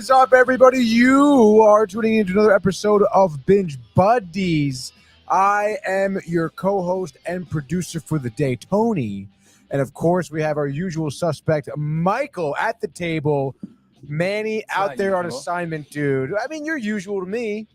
is up, everybody? You are tuning into another episode of Binge Buddies. I am your co-host and producer for the day, Tony. And of course, we have our usual suspect, Michael, at the table. Manny out there on assignment, dude. I mean, you're usual to me.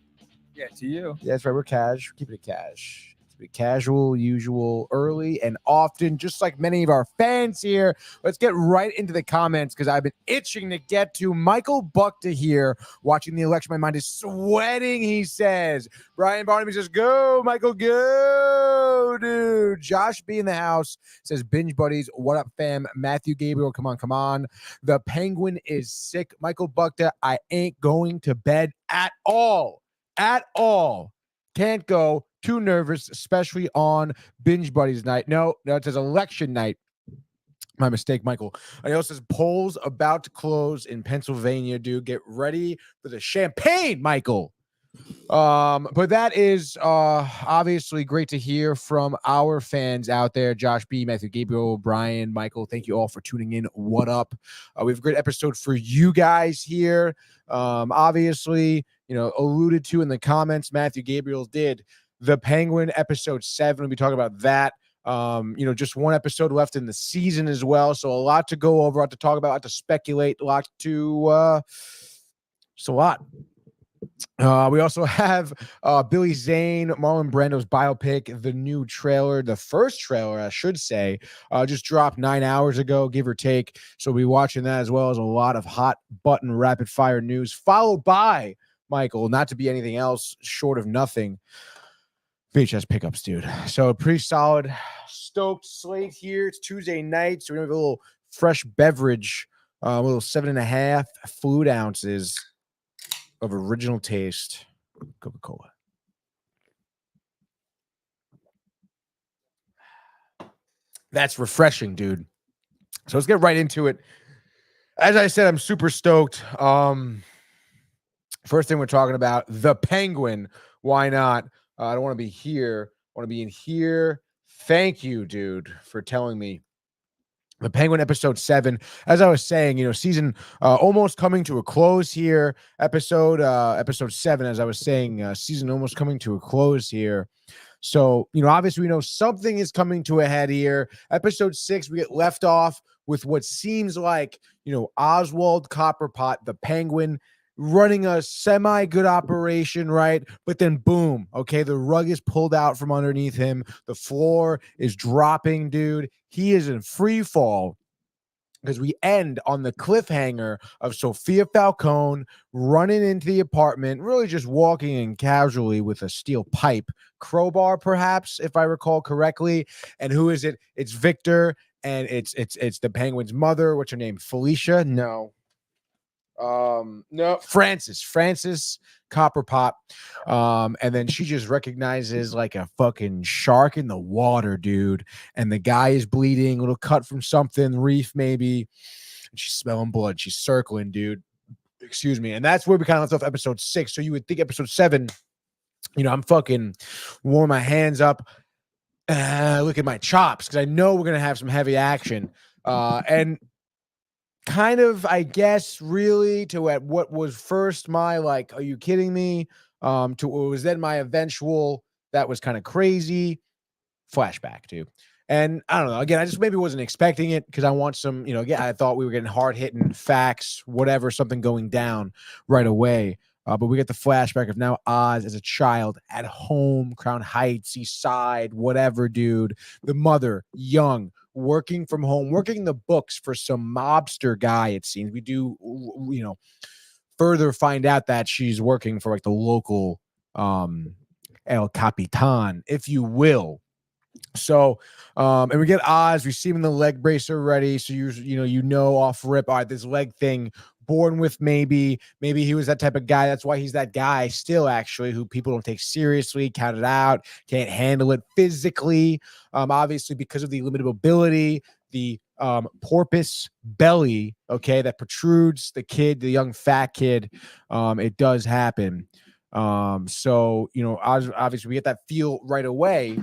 Yeah, to you. Yeah, that's right. We're cash. Keep it cash. Keep it casual, usual, early, and often, just like many of our fans here. Let's get right into the comments because I've been itching to get to Michael Buckta here. Watching the election, my mind is sweating, he says. Brian Barnaby says, go, Michael, go, dude. Josh B in the house says, Binge Buddies, what up, fam? Matthew Gabriel, come on. The Penguin is sick. Michael Buckta, I ain't going to bed at all. Can't go. Too nervous, especially on Binge Buddies night. No, it says election night. My mistake, Michael. And he also says polls about to close in Pennsylvania, dude. Get ready for the champagne, Michael. But that is obviously great to hear from our fans out there. Josh B, Matthew Gabriel, Brian, Michael, thank you all for tuning in. What up? We have a great episode for you guys here. Obviously, alluded to in the comments, Matthew Gabriel did the Penguin episode 7. We'll be talking about that. Just one episode left in the season as well. So a lot to go over, a lot to talk about, a lot to speculate, a lot to just a lot. We also have Billy Zane, Marlon Brando's biopic, the new trailer, the first trailer, I should say, just dropped 9 hours ago, give or take. So we'll be watching that as well as a lot of hot button rapid fire news, followed by, Michael, not to be anything else short of nothing, VHS pickups, dude. So pretty solid, stoked slate here. It's Tuesday night, so we have a little fresh beverage, a little 7.5 fluid ounces of original taste Coca-Cola. That's refreshing, dude. So let's get right into it. As I said, I'm super stoked. First thing we're talking about, the Penguin. Why not? I don't want to be here. I want to be in here. Thank you, dude, for telling me. The Penguin episode 7, as I was saying, season almost coming to a close here. Episode 7, as I was saying, season almost coming to a close here. So, obviously we know something is coming to a head here. Episode 6, we get left off with what seems like, Oswald Copperpot, the Penguin, running a semi-good operation, right? But then boom, okay, the rug is pulled out from underneath him. The floor is dropping, dude. He is in free fall because we end on the cliffhanger of Sophia Falcone running into the apartment, really just walking in casually with a steel pipe, crowbar perhaps, if I recall correctly. And who is it? It's Victor, and it's the Penguin's mother. What's her name? Felicia? No, Francis Copperpot. And then she just recognizes like a fucking shark in the water, dude. And the guy is bleeding, a little cut from something, reef maybe. And she's smelling blood. She's circling, dude. Excuse me. And that's where we kind of left off episode 6. So you would think episode 7, I'm fucking warm my hands up. Look at my chops, because I know we're gonna have some heavy action. And kind of, I guess, really to at what was first my like, are you kidding me? To what was then my eventual, that was kind of crazy flashback to. And I don't know, again, I just maybe wasn't expecting it because I want some, again, I thought we were getting hard hitting facts, whatever, something going down right away. But we get the flashback of now Oz as a child at home, Crown Heights, East Side, whatever, dude. The mother, young, working from home, working the books for some mobster guy, it seems. We do, further find out that she's working for like the local El Capitan, if you will. So, and we get Oz receiving the leg brace already. So off rip, all right, this leg thing, born with maybe he was that type of guy. That's why he's that guy still, actually, who people don't take seriously, count it out, can't handle it physically. Obviously, because of the limited mobility, the porpoise belly, okay, that protrudes the young fat kid. It does happen. So, obviously we get that feel right away.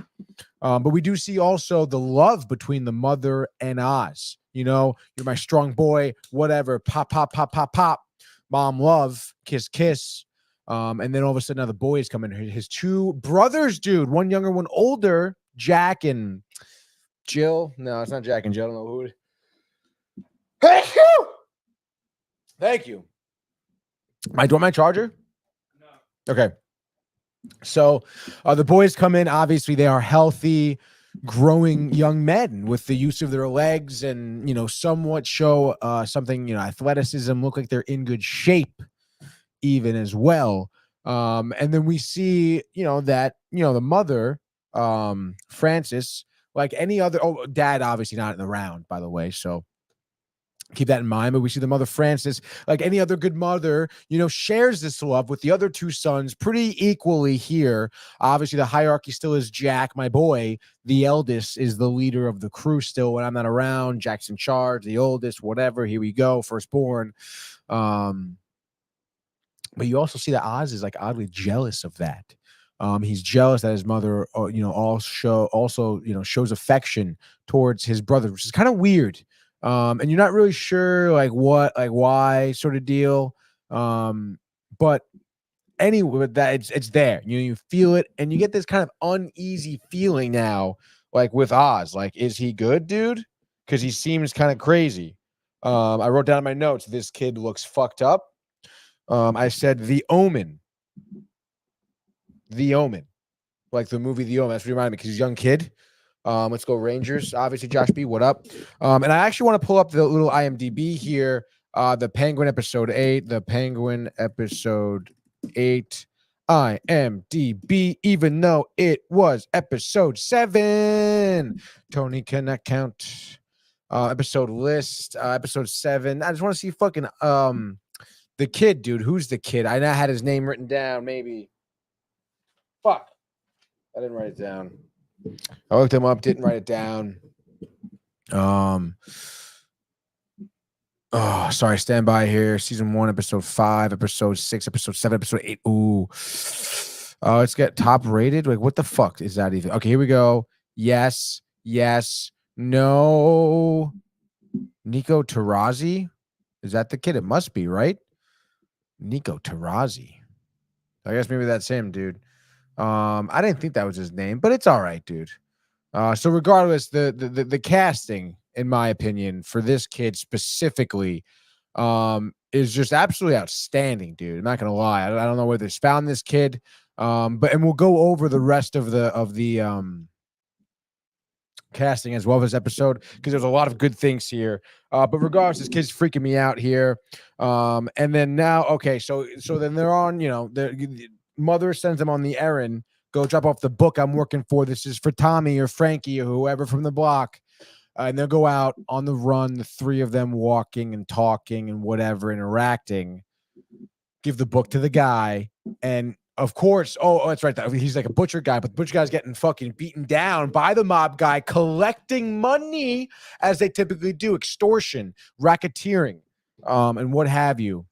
But we do see also the love between the mother and Oz. You're my strong boy, whatever, pop, pop, pop, pop, pop. mom love, kiss, kiss. And then all of a sudden now the boys come in. His two brothers, dude, one younger, one older, Jack and Jill. No, it's not Jack and Jill. I don't know who it is. Thank you. Thank you. Do I want my charger? No. Okay. So the boys come in. Obviously, they are healthy, growing young men with the use of their legs and, somewhat show something, athleticism, look like they're in good shape even as well. And then we see, that, the mother, Frances, like any other, dad, obviously not in the round, by the way. So keep that in mind. But we see the mother, Frances, like any other good mother, shares this love with the other two sons pretty equally here. Obviously, the hierarchy still is Jack, my boy. The eldest is the leader of the crew still when I'm not around. Jack's in charge, the oldest, whatever. Here we go, firstborn. But you also see that Oz is like oddly jealous of that. He's jealous that his mother, also shows affection towards his brother, which is kind of weird. And you're not really sure why sort of deal. But anyway, that it's there. You feel it, and you get this kind of uneasy feeling now, like with Oz. Like, is he good, dude? Because he seems kind of crazy. I wrote down in my notes, this kid looks fucked up. I said The Omen. The Omen. Like the movie The Omen. That's what reminded me because he's a young kid. Let's go Rangers. Obviously, Josh B, what up? And I actually want to pull up the little IMDb here. The Penguin episode 8. The Penguin episode 8. IMDb, even though it was episode 7. Tony cannot count. Episode list. Episode 7. I just want to see fucking the kid, dude. Who's the kid? I now had his name written down, maybe. Fuck. I didn't write it down. I looked him up, didn't write it down. Sorry, stand by here. Season 1, episode 5, episode 6, episode 7, episode 8. Ooh. Let's get top rated. Like, what the fuck is that even? Okay, here we go. Yes. No. Nico Tarazi. Is that the kid? It must be, right? Nico Tarazi. I guess maybe that's him, dude. I didn't think that was his name, but it's all right, dude. So regardless, the casting, in my opinion, for this kid specifically, is just absolutely outstanding, dude. I'm not gonna lie. I don't know where they found this kid. And we'll go over the rest of the casting as well this episode because there's a lot of good things here. But regardless, this kid's freaking me out here. And then now, okay, so then they're on, the mother sends them on the errand, go drop off the book I'm working for. This is for Tommy or Frankie or whoever from the block. And they'll go out on the run, the three of them walking and talking and whatever, interacting, give the book to the guy. And of course, that's right. He's like a butcher guy, but the butcher guy's getting fucking beaten down by the mob guy, collecting money as they typically do, extortion, racketeering, and what have you.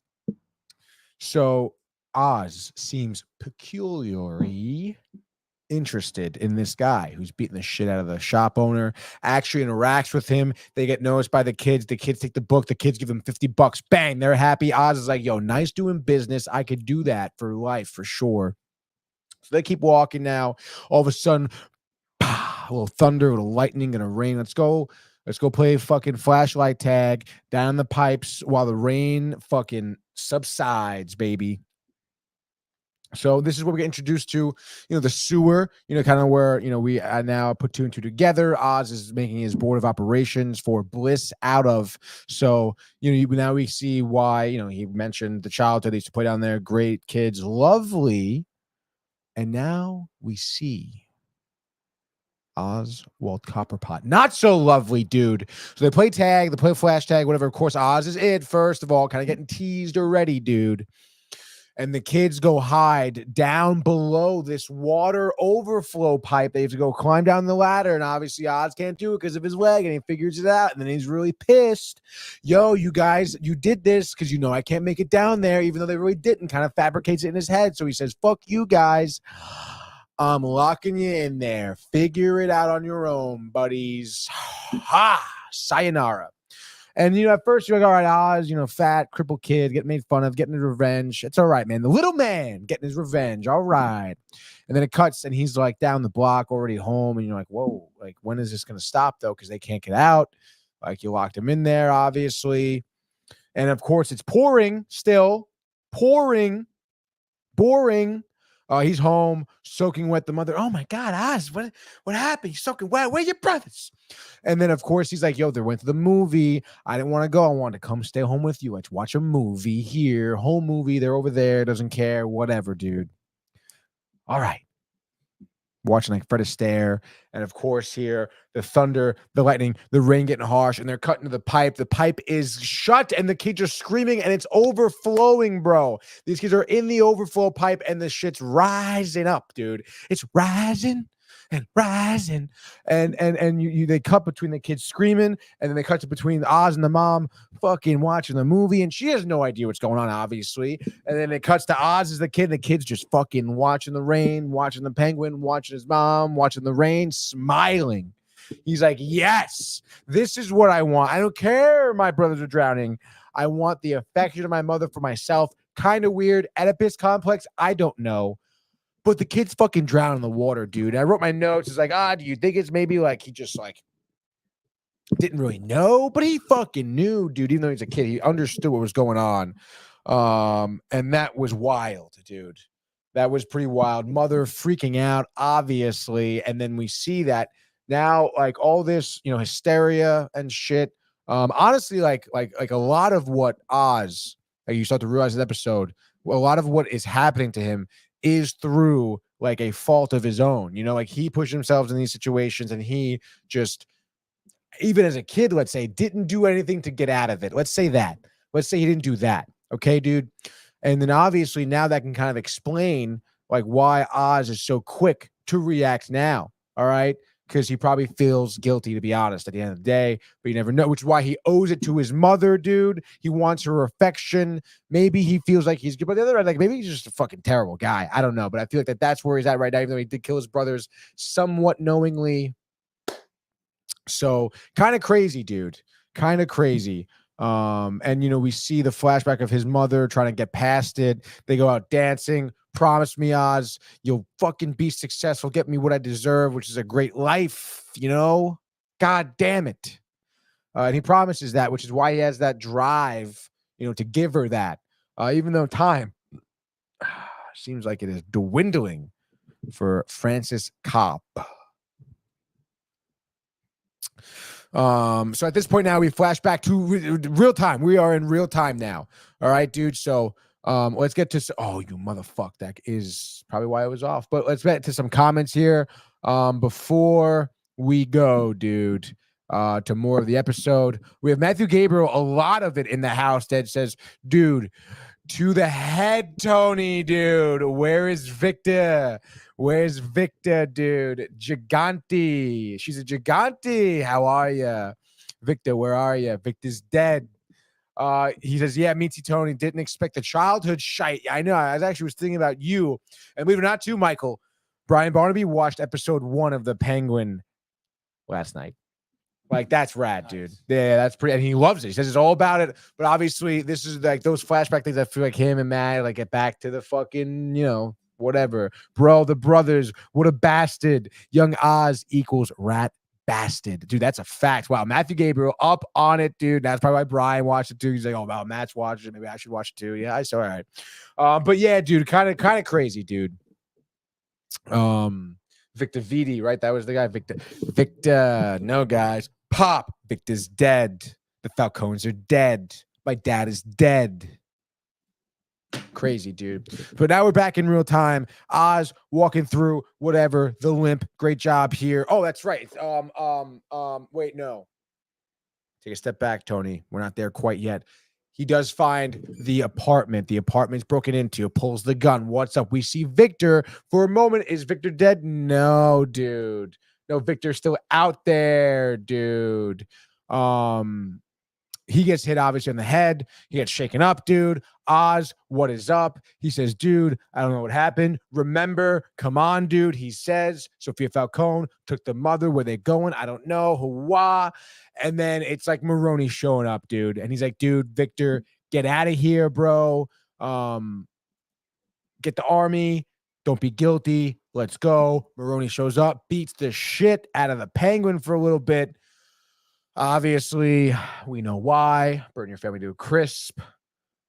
So Oz seems peculiarly interested in this guy who's beating the shit out of the shop owner, actually interacts with him. They get noticed by the kids. The kids take the book. The kids give them $50. Bang, they're happy. Oz is like, yo, nice doing business. I could do that for life for sure. So they keep walking now. All of a sudden, a little thunder, a little lightning, and a rain. Let's go play fucking flashlight tag down the pipes while the rain fucking subsides, baby. So this is what we get introduced to, the sewer, kind of where, we now put 2 and 2 together. Oz is making his board of operations for Bliss out of. So, now we see why, he mentioned the childhood. They used to play down there. Great kids, lovely. And now we see Oswald Copperpot. Not so lovely, dude. So they play tag, they play flash tag, whatever. Of course, Oz is it, first of all, kind of getting teased already, dude. And the kids go hide down below this water overflow pipe. They have to go climb down the ladder. And obviously Oz can't do it because of his leg. And he figures it out. And then he's really pissed. Yo, you guys, you did this because I can't make it down there, even though they really didn't. Kind of fabricates it in his head. So he says, fuck you guys. I'm locking you in there. Figure it out on your own, buddies. Ha! Sayonara. And, at first you're like, all right, Oz, fat, crippled kid, getting made fun of, getting his revenge. It's all right, man. The little man getting his revenge. All right. And then it cuts and he's like down the block, already home. And you're like, whoa, like, when is this going to stop, though? Because they can't get out. Like, you locked him in there, obviously. And of course, it's pouring still. Pouring. Boring. He's home, soaking wet. The mother, oh my God, Oz, what happened? He's soaking wet. Where are your brothers? And then, of course, he's like, yo, they went to the movie. I didn't want to go. I wanted to come stay home with you. Let's watch a movie here. Whole movie. They're over there. Doesn't care. Whatever, dude. All right. Watching like Fred Astaire, and of course here the thunder, the lightning, the rain getting harsh, and they're cutting to the pipe. The pipe is shut, and the kids are screaming, and it's overflowing, bro. These kids are in the overflow pipe, and the shit's rising up, dude. It's rising and rising, and you they cut between the kids screaming, and then they cut to between Oz and the mom fucking watching the movie, and she has no idea what's going on, obviously. And then it cuts to Oz as the kid, and the kid's just fucking watching the rain, watching the penguin, watching his mom, watching the rain, smiling. He's like, yes, this is what I want. I don't care my brothers are drowning. I want the affection of my mother for myself. Kind of weird. Oedipus complex. I don't know. But the kid's fucking drowned in the water, dude. I wrote my notes. It's like, do you think it's maybe like he just like didn't really know? But he fucking knew, dude. Even though he's a kid, he understood what was going on. And that was wild, dude. That was pretty wild. Mother freaking out, obviously. And then we see that now, like all this, hysteria and shit. Honestly, like a lot of what Oz, like you start to realize this episode, a lot of what is happening to him is through like a fault of his own, like he pushed himself in these situations and he just, even as a kid, let's say, didn't do anything to get out of it. Let's say he didn't do that. Okay, dude. And then obviously now that can kind of explain like why Oz is so quick to react now. All right. Because he probably feels guilty, to be honest, at the end of the day, but you never know, which is why he owes it to his mother, dude. He wants her affection. Maybe he feels like he's good, but the other end, like maybe he's just a fucking terrible guy. I don't know, but I feel like that's where he's at right now, even though he did kill his brothers somewhat knowingly. So kind of crazy, dude. Kind of crazy. And we see the flashback of his mother trying to get past it. They go out dancing. Promise me, Oz, you'll fucking be successful. Get me what I deserve, which is a great life, God damn it. And he promises that, which is why he has that drive, to give her that. Even though time seems like it is dwindling for Francis Cobb. So at this point now, we flash back to real time. We are in real time now. All right, dude. So let's get to you motherfucker. That is probably why I was off. But let's get to some comments here before we go, dude. To more of the episode. We have Matthew Gabriel, a lot of it in the house that says, dude, to the head, Tony, dude. Where is Victor? Where's Victor, dude? Gigante. She's a Gigante. How are you? Victor, where are you? Victor's dead. He says, yeah, me too, Tony. Didn't expect the childhood shite. I know. I actually was thinking about you. And believe it or not, too, Michael. Brian Barnaby watched episode 1 of The Penguin last night. Like, that's rad, nice. Dude. Yeah, that's pretty. And he loves it. He says it's all about it. But obviously, this is like those flashback things. I feel like him and Matt, like, get back to the fucking, whatever. Bro, the brothers. What a bastard. Young Oz equals rat bastard. Dude, that's a fact. Wow. Matthew Gabriel up on it, dude. That's probably why Brian watched it too. He's like, oh, wow, Matt's watching it. Maybe I should watch it too. Yeah, I saw. All right. But yeah, dude, kind of crazy, dude. Victor Vidi, right? That was the guy. Victor. No, guys. Pop. Victor's dead. The Falcones are dead. My dad is dead. Crazy, dude. But now we're back in real time. Oz walking through whatever, the limp. Great job here. Oh, that's right. Wait, no. Take a step back, Tony. We're not there quite yet. He does find the apartment. The apartment's broken into. Pulls the gun. What's up? We see Victor for a moment. Is Victor dead? No, dude. No, Victor's still out there, dude. He gets hit obviously on the head. He gets shaken up, dude. Oz, what is up? He says, dude, I don't know what happened. Remember, come on, dude. He says, Sophia Falcone took the mother. Where they going? I don't know. Hurrah. And then it's like Maroney showing up, dude. And he's like, dude, Victor, get out of here, bro. Get the army. Don't be guilty. Let's go. Maroney shows up, beats the shit out of the Penguin for a little bit. Obviously, we know why. Burn your family to a crisp.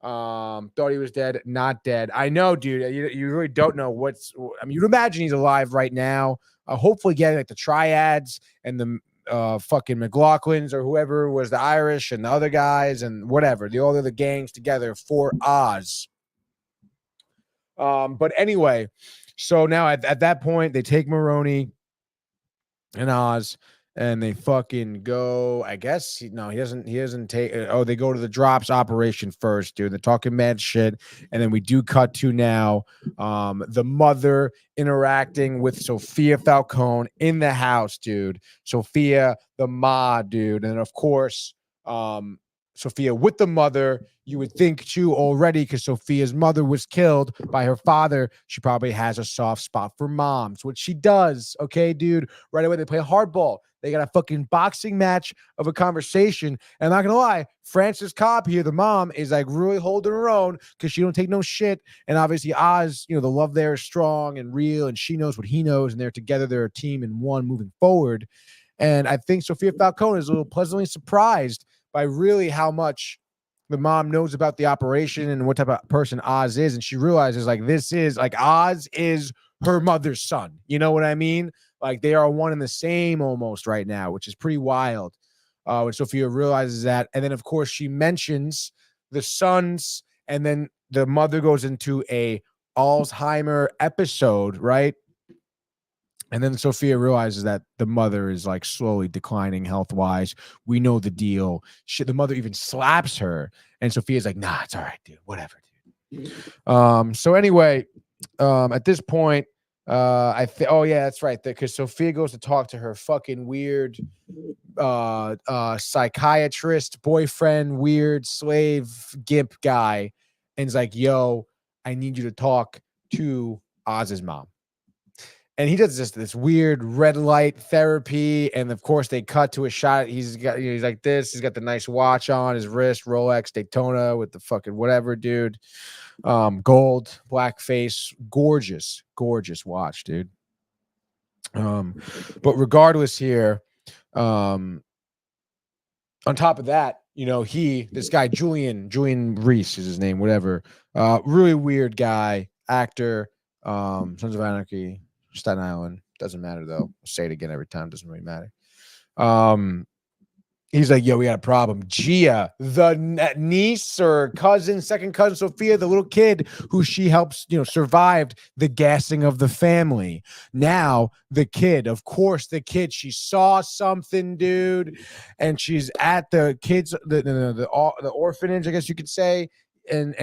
Thought he was dead, not dead. I know, dude. You really don't know what's. I mean, you'd imagine he's alive right now. Hopefully, getting like the triads and the fucking McLaughlins or whoever was the Irish and the other guys and whatever, all the other gangs together for Oz. But anyway, so now at that point, they take Maroney and Oz, and they fucking go. I guess he doesn't take. Oh, they go to the drops operation first, dude. They're talking mad shit, and then we do cut to now the mother interacting with Sophia Falcone in the house, dude. Sophia, the ma, dude, and of course, Sophia with the mother. You would think too already, because Sophia's mother was killed by her father. She probably has a soft spot for moms, which she does. Okay, dude. Right away, they play hardball. They got a fucking boxing match of a conversation. And I'm not gonna lie, Frances Cobb here, the mom, is like really holding her own because she don't take no shit. And obviously, Oz, the love there is strong and real, and she knows what he knows, and they're together. They're a team and one moving forward. And I think Sophia Falcone is a little pleasantly surprised by really how much the mom knows about the operation and what type of person Oz is. And she realizes like Oz is her mother's son. You know what I mean? Like they are one and the same almost right now, which is pretty wild. When Sophia realizes that. And then of course she mentions the sons, and then the mother goes into a Alzheimer episode, right? And then Sophia realizes that the mother is like slowly declining health wise. We know the deal. The mother even slaps her, and Sophia's like, "Nah, it's all right, dude. Whatever, dude." So anyway, at this point, oh yeah, that's right. Because Sophia goes to talk to her fucking weird psychiatrist boyfriend, weird slave gimp guy, and he's like, "Yo, I need you to talk to Oz's mom." And he does this weird red light therapy, and of course they cut to a shot. He's like this. He's got the nice watch on his wrist, Rolex Daytona with the fucking whatever, dude. Gold, black face, gorgeous watch, dude. But regardless here, on top of that, this guy Julian Reese is his name, whatever. Really weird guy, actor. Sons of Anarchy. Staten Island. Doesn't matter though. I'll say it again every time. Doesn't really matter. He's like, yo, we got a problem. Gia, the niece or cousin, second cousin Sophia, the little kid who she helps, survived the gassing of the family. Now the kid, of course, she saw something, dude, and she's at the kids, the orphanage, I guess you could say. And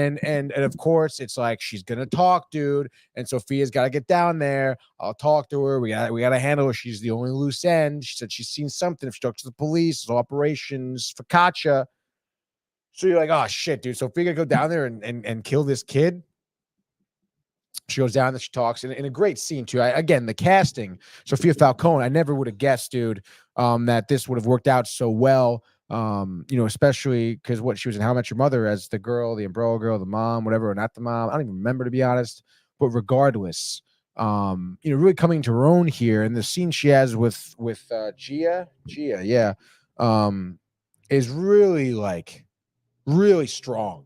of course it's like she's gonna talk, dude, and Sophia's got to get down there. I'll talk to her. We got to handle her. She's the only loose end. She said she's seen something. If she talks to the police, operations focaccia. So you're like, oh shit, dude. Sophia gotta go down there and kill this kid. She goes down there, she talks in a great scene too. Again, the casting, Sophia Falcone, I never would have guessed, dude, that this would have worked out so well. Especially because she was in How I Met Your Mother as the girl, the umbrella girl, the mom, whatever, or not the mom. I don't even remember, to be honest. But regardless, really coming to her own here, and the scene she has with Gia, yeah, is really really strong.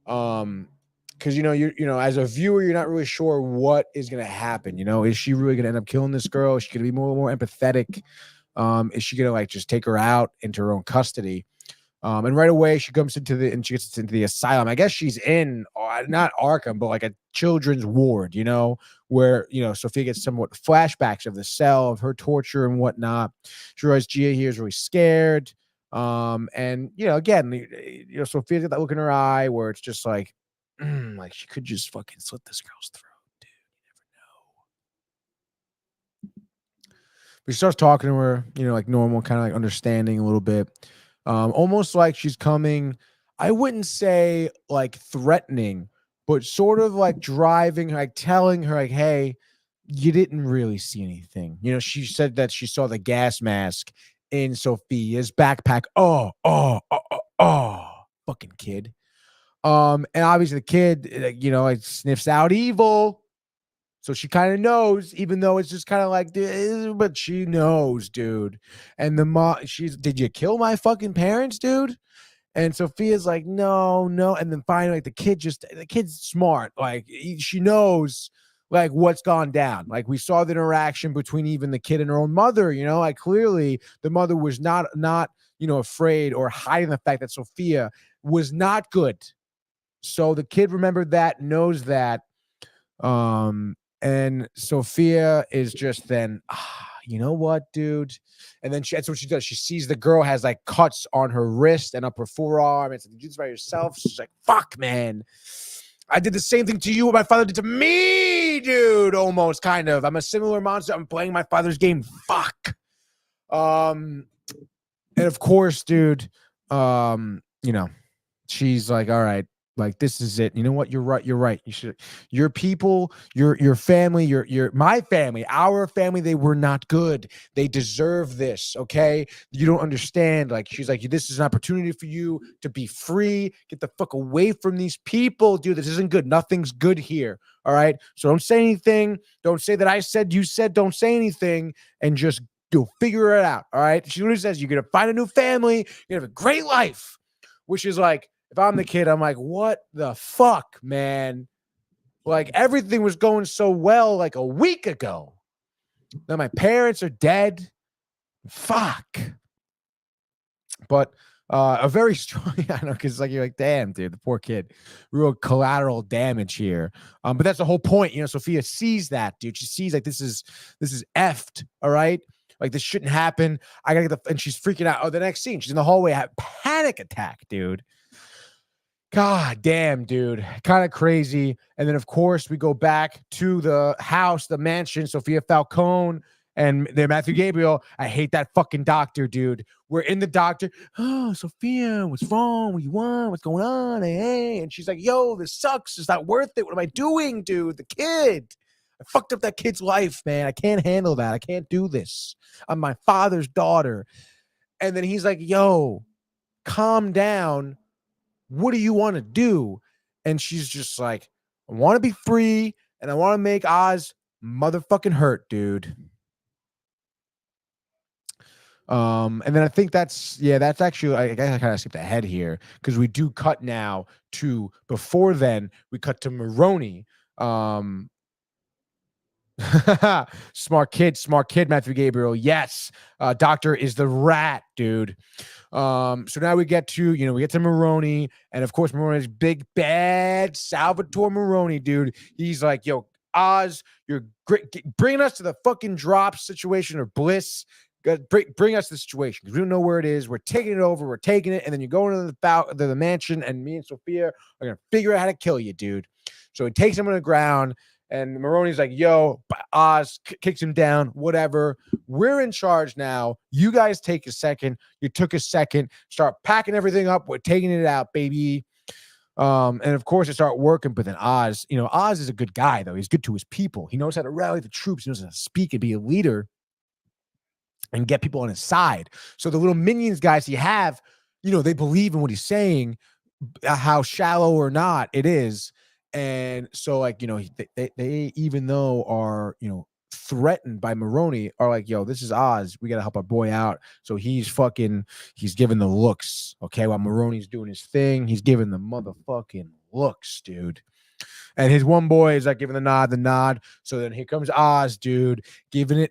Because as a viewer, you're not really sure what is going to happen. Is she really going to end up killing this girl? Is she going to be more empathetic? Is she gonna just take her out into her own custody? And right away she gets into the asylum. I guess she's in not Arkham, but like a children's ward, where Sophia gets somewhat flashbacks of the cell, of her torture and whatnot. She realizes Gia here is really scared. And again, Sophia's got that look in her eye where it's just like she could just fucking slit this girl's throat. He starts talking to her, like normal, kind of like understanding a little bit. almost like she's coming. I wouldn't say like threatening, but sort of like driving, like telling her, like, "Hey, you didn't really see anything." She said that she saw the gas mask in Sophia's backpack. Fucking kid. And obviously the kid, like sniffs out evil. So she kind of knows, even though it's just kind of like, but she knows, dude. And the mom, did you kill my fucking parents, dude? And Sophia's like, no, no. And then finally, like the kid's smart. Like she knows like what's gone down. Like we saw the interaction between even the kid and her own mother, like clearly the mother was not, afraid or hiding the fact that Sophia was not good. So the kid remembered that, knows that. And Sophia is just then, you know what, dude? And then that's what she does. She sees the girl has like cuts on her wrist and up her forearm. It's like, you do this by yourself. She's like, fuck, man. I did the same thing to you what my father did to me, dude. Almost, kind of. I'm a similar monster. I'm playing my father's game. Fuck. And of course, dude, she's like, all right, like this is it. You know what? You're right. You're right. Your people, your family, my family, our family, they were not good. They deserve this. Okay. You don't understand. Like, she's like, this is an opportunity for you to be free. Get the fuck away from these people, dude. This isn't good. Nothing's good here. All right. So don't say anything. Don't say that I said, you said, don't say anything, and just you'll figure it out. All right. She literally says, you're going to find a new family. You're going to have a great life, which is like, if I'm the kid, I'm like, what the fuck, man? Like everything was going so well like a week ago. Now my parents are dead. Fuck. But a very strong, I know, because like you're like, damn, dude, the poor kid, real collateral damage here. But that's the whole point, Sophia sees that, dude. She sees like this is effed, all right. Like this shouldn't happen. I gotta get and she's freaking out. Oh, the next scene, she's in the hallway, panic attack, dude. God damn, dude. Kind of crazy. And then, of course, we go back to the house, the mansion, Sophia Falcone and then Matthew Gabriel. I hate that fucking doctor, dude. We're in the doctor. Oh, Sophia, what's wrong? What do you want? What's going on? Hey. And she's like, yo, this sucks. It's not worth it. What am I doing, dude? The kid. I fucked up that kid's life, man. I can't handle that. I can't do this. I'm my father's daughter. And then he's like, yo, calm down. What do you want to do? And she's just like, I want to be free and I want to make Oz motherfucking hurt, dude. And then I think that's actually, I guess I kind of skipped ahead here because we do cut now to before then we cut to Maroney. Smart kid, Matthew Gabriel. Yes. Doctor is the rat, dude. So now we get to Maroney, and of course Maroney's big bad Salvatore Maroney, dude. He's like, yo, Oz, you're bringing us to the fucking drop situation or bliss. Bring us the situation because we don't know where it is. We're taking it over. We're taking it, and then you're going to the mansion, and me and Sophia are gonna figure out how to kill you, dude. So he takes him on the ground. And Maroney's like, yo, Oz kicks him down, whatever. We're in charge now. You guys take a second. You took a second. Start packing everything up. We're taking it out, baby. And of course, they start working. But then Oz, Oz is a good guy, though. He's good to his people. He knows how to rally the troops. He knows how to speak and be a leader and get people on his side. So the little minions guys he have, they believe in what he's saying, how shallow or not it is. And so, like, they even though are, threatened by Maroney, are like, yo, this is Oz. We got to help our boy out. So he's giving the looks. Okay. While Maroney's doing his thing, he's giving the motherfucking looks, dude. And his one boy is like giving the nod. So then here comes Oz, dude,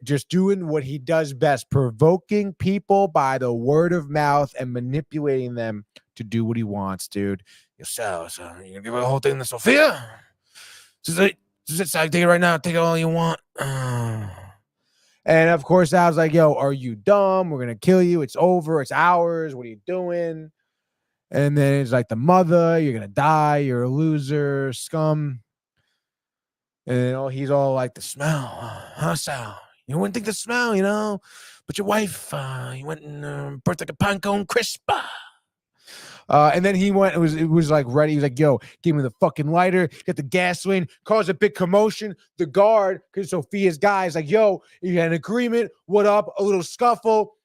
just doing what he does best, provoking people by the word of mouth and manipulating them to do what he wants, dude. So you gonna give the whole thing to Sophia? This is it. Take it right now. Take it all you want. And of course, I was like, yo, are you dumb? We're gonna kill you. It's over. It's ours. What are you doing? And then it's like the mother, you're gonna die. You're a loser, scum. And he's all like, the smell, hostile. You wouldn't think the smell, but your wife, you went and burnt like a pinecone crisp. And then he went. It was like ready. He was like, "Yo, give me the fucking lighter. Get the gasoline." Caused a big commotion. The guard, because Sophia's guy, is like, "Yo, you had an agreement. What up?" A little scuffle.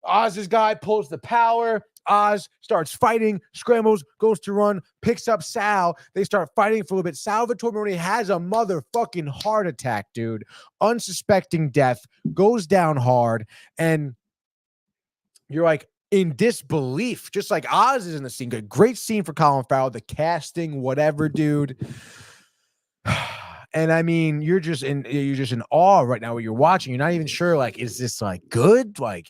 Oz's guy pulls the power. Oz starts fighting, scrambles, goes to run, picks up Sal. They start fighting for a little bit. Salvatore Maroni has a motherfucking heart attack, dude. Unsuspecting death, goes down hard, and you're like in disbelief, just like Oz is in the scene. Good, great scene for Colin Farrell, the casting, whatever, dude. And I mean, you're just in awe right now. What you're watching, you're not even sure, like, is this like good? Like,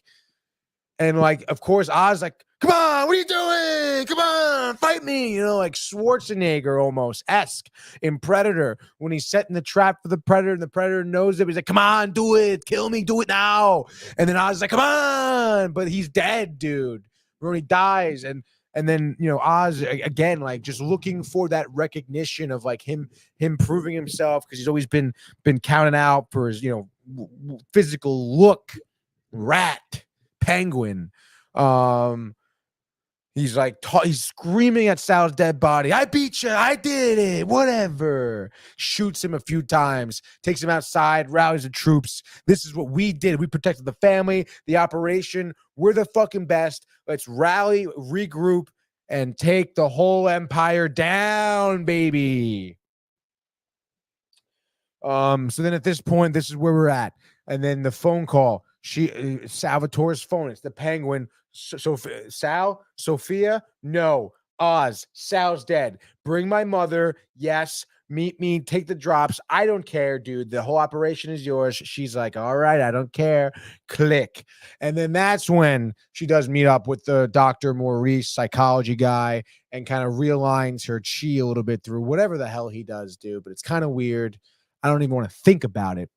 and like, of course, Oz like, come on, what are you doing? Come on, fight me. Like Schwarzenegger almost esque in Predator when he's setting the trap for the Predator and the Predator knows it. He's like, come on, do it. Kill me. Do it now. And then Oz is like, come on. But he's dead, dude. When he dies. And then, Oz again, like just looking for that recognition of like him proving himself because he's always been counted out for his, physical look. Rat. Penguin. He's like, he's screaming at Sal's dead body. I beat you. I did it. Whatever. Shoots him a few times, takes him outside, rallies the troops. This is what we did. We protected the family, the operation. We're the fucking best. Let's rally, regroup, and take the whole empire down, baby. So then at this point, this is where we're at. And then the phone call. Salvatore's phone. It's the Penguin. Sal, Sophia, no. Oz, Sal's dead. Bring my mother. Yes. Meet me. Take the drops. I don't care, dude. The whole operation is yours. She's like, all right, I don't care. Click. And then that's when she does meet up with the Dr. Maurice, psychology guy, and kind of realigns her chi a little bit through whatever the hell he does, dude. But it's kind of weird. I don't even want to think about it.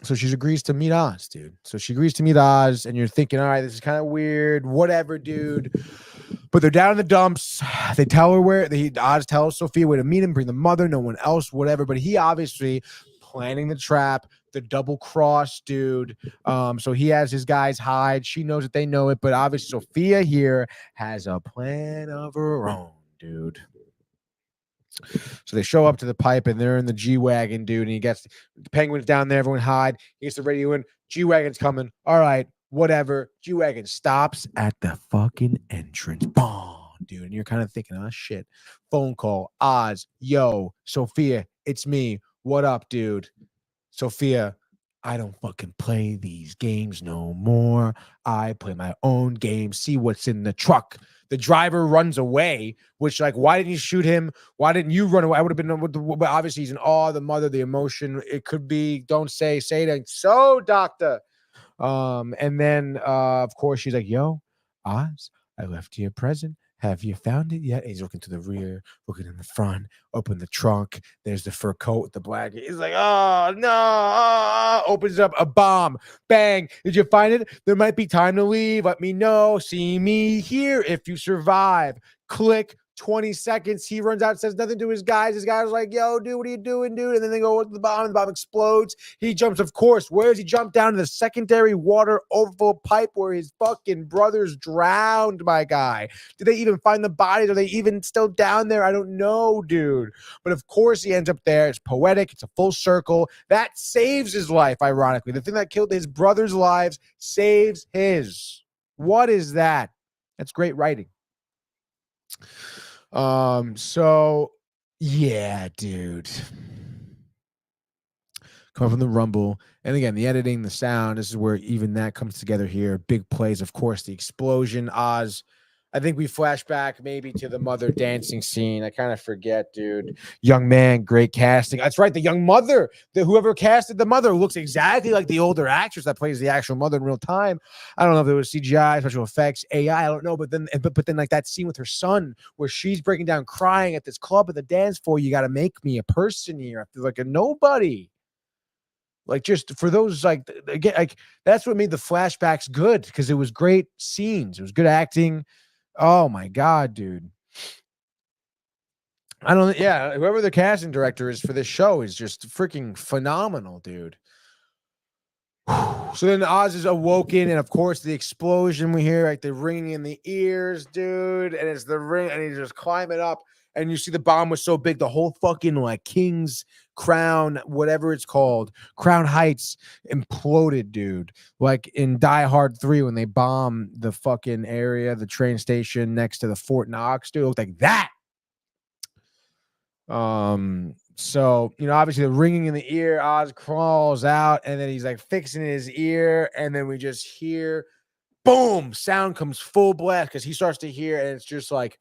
So she agrees to meet Oz, dude. So she agrees to meet Oz, and you're thinking, all right, this is kind of weird, whatever, dude. But they're down in the dumps. They tell her Oz tells Sophia where to meet him, bring the mother, no one else, whatever. But he obviously planning the trap, the double cross, dude. So he has his guys hide. She knows that they know it, but obviously Sophia here has a plan of her own, dude. So they show up to the pipe and they're in the G-Wagon, dude. And he gets the Penguins down there. Everyone hide. He gets the radio in. G-Wagon's coming. All right, whatever. G-Wagon stops at the fucking entrance. Boom, dude. And you're kind of thinking, oh, shit. Phone call. Oz. Yo, Sophia, it's me. What up, dude? Sophia, I don't fucking play these games no more. I play my own game. See what's in the truck. The driver runs away, which, like, why didn't you shoot him? Why didn't you run away? I would have been, but obviously he's in awe. The mother, the emotion. It could be, don't say it. So, doctor. And then, of course, she's like, yo, Oz, I left you a present. Have you found it yet? He's looking to the rear, looking in the front, open the trunk. There's the fur coat with the blanket. He's like, oh, no. Opens up a bomb. Bang. Did you find it? There might be time to leave. Let me know. See me here if you survive. Click. 20 seconds. He runs out, says nothing to his guys. His guys are like, yo, dude, what are you doing, dude? And then they go to the bomb, and the bomb explodes. He jumps, of course. Where does he jump? Down to the secondary water overflow pipe where his fucking brothers drowned, my guy. Did they even find the bodies? Are they even still down there? I don't know, dude. But of course he ends up there. It's poetic. It's a full circle. That saves his life, ironically. The thing that killed his brothers' lives saves his. What is that? That's great writing. So yeah, dude. Coming from the Rumble. And again, the editing, the sound, this is where even that comes together here. Big plays, of course, the explosion. Oz. I think we flash back maybe to the mother dancing scene. I kind of forget, dude. Young man, great casting. That's right, the young mother. Whoever casted the mother looks exactly like the older actress that plays the actual mother in real time. I don't know if it was CGI, special effects, AI. I don't know, but then like that scene with her son where she's breaking down, crying at this club at the dance floor. You got to make me a person here. I feel like a nobody. Like, just for those, like, again, like, that's what made the flashbacks good, because it was great scenes. It was good acting. Oh my God, dude. Whoever the casting director is for this show is just freaking phenomenal, dude. So then Oz is awoken, and of course the explosion we hear, like the ringing in the ears, dude, and it's the ring, and he's just climbing up, and you see the bomb was so big, the whole fucking like King's Crown, whatever it's called, Crown Heights, imploded, dude. Like in Die Hard 3 when they bomb the fucking area, the train station next to the Fort Knox, dude, it looked like that. So obviously the ringing in the ear, Oz crawls out, and then he's like fixing his ear, and then we just hear boom, sound comes full blast because he starts to hear, and it's just like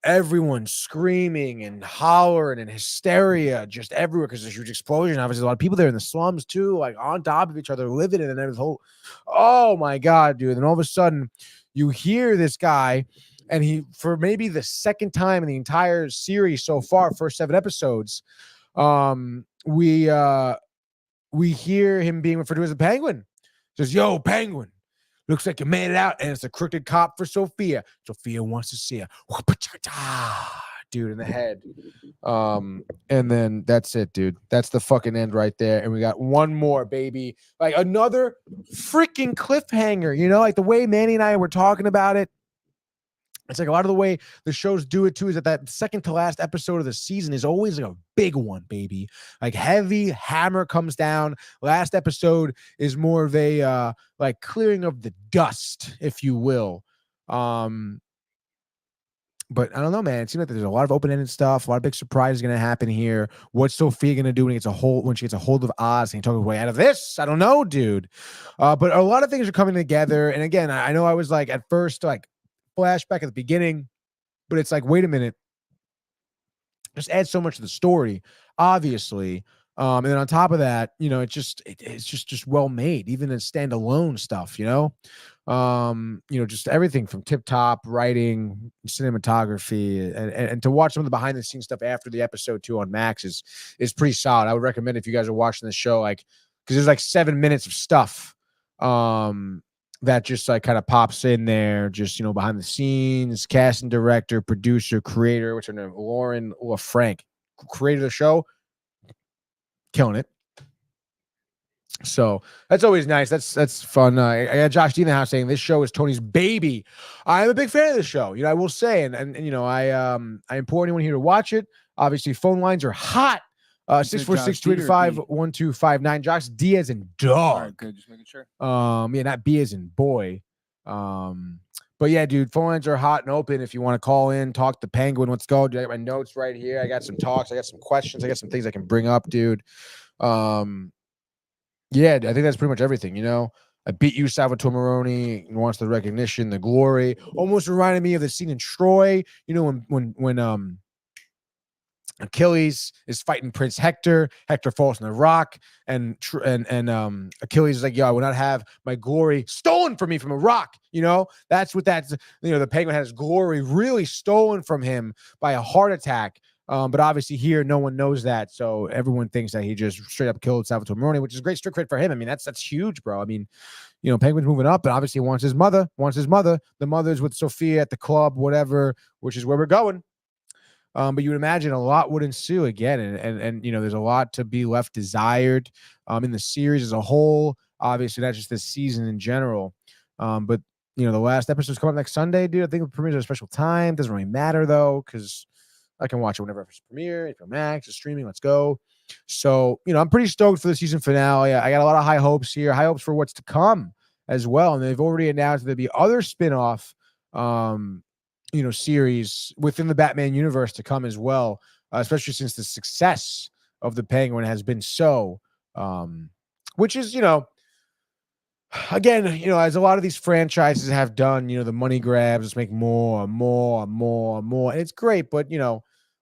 everyone screaming and hollering and hysteria just everywhere because there's a huge explosion. Obviously, a lot of people there in the slums too, like on top of each other, living in it, and then this whole, oh my god, dude. And all of a sudden you hear this guy, and he, for maybe the second time in the entire series so far, first 7 episodes, we hear him being referred to as a penguin. Says, yo, penguin, looks like you made it out, and it's a crooked cop for Sophia. Sophia wants to see her. Dude, in the head. And then that's it, dude. That's the fucking end right there. And we got one more, baby. Like another freaking cliffhanger, like the way Manny and I were talking about it. It's like a lot of the way the shows do it too is that second to last episode of the season is always like a big one, baby. Like heavy hammer comes down. Last episode is more of a like clearing of the dust, if you will. But I don't know, man. It seems like there's a lot of open-ended stuff. A lot of big surprises going to happen here. What's Sophia going to do when she gets a hold of Oz and talk her way out of this? I don't know, dude. But a lot of things are coming together. And again, I know I was like at first like flashback at the beginning, but it's like, wait a minute, just add so much to the story, obviously. And then on top of that, it's just well made, even in standalone stuff, just everything from tip top writing, cinematography, and to watch some of the behind the scenes stuff after the episode too on Max is pretty solid. I would recommend if you guys are watching this show, like, because there's like 7 minutes of stuff that just like kind of pops in there, just behind the scenes, casting director, producer, creator, which are named Lauren LaFranc, created the show, killing it. So that's always nice. That's fun. I got Josh D in the house saying this show is Tony's baby. I'm a big fan of the show. I will say, and I implore anyone here to watch it. Obviously, phone lines are hot. 646-285-1259. Josh D as in dog. Right, good, just making sure. Not B as in boy. But yeah, dude, phone lines are hot and open. If you want to call in, talk to Penguin, let's go. Dude, I got my notes right here. I got some talks. I got some questions. I got some things I can bring up, dude. Yeah, I think that's pretty much everything. I beat you, Salvatore Maroni. Wants the recognition, the glory. Almost reminded me of the scene in Troy. When Achilles is fighting Prince Hector. Hector falls in the rock, and Achilles is like, "Yo, I will not have my glory stolen from me from a rock." That's what that's. The Penguin had his glory really stolen from him by a heart attack. But obviously here, no one knows that, so everyone thinks that he just straight up killed Salvatore Maroni, which is a great street cred for him. I mean, that's huge, bro. I mean, Penguin's moving up, but obviously he wants his mother. The mother's with Sophia at the club, whatever, which is where we're going. But you would imagine a lot would ensue again, and there's a lot to be left desired in the series as a whole. Obviously, not just this season in general. But the last episode's coming up next Sunday, dude. I think it premieres at a special time. Doesn't really matter though, because I can watch it whenever it's premiere. If Max is streaming, let's go. So I'm pretty stoked for the season finale. I got a lot of high hopes here. High hopes for what's to come as well. And they've already announced there'll be other spinoff series within the Batman universe to come as well, especially since the success of the Penguin has been so, which is, again, as a lot of these franchises have done, the money grabs, let's make more. And it's great, but,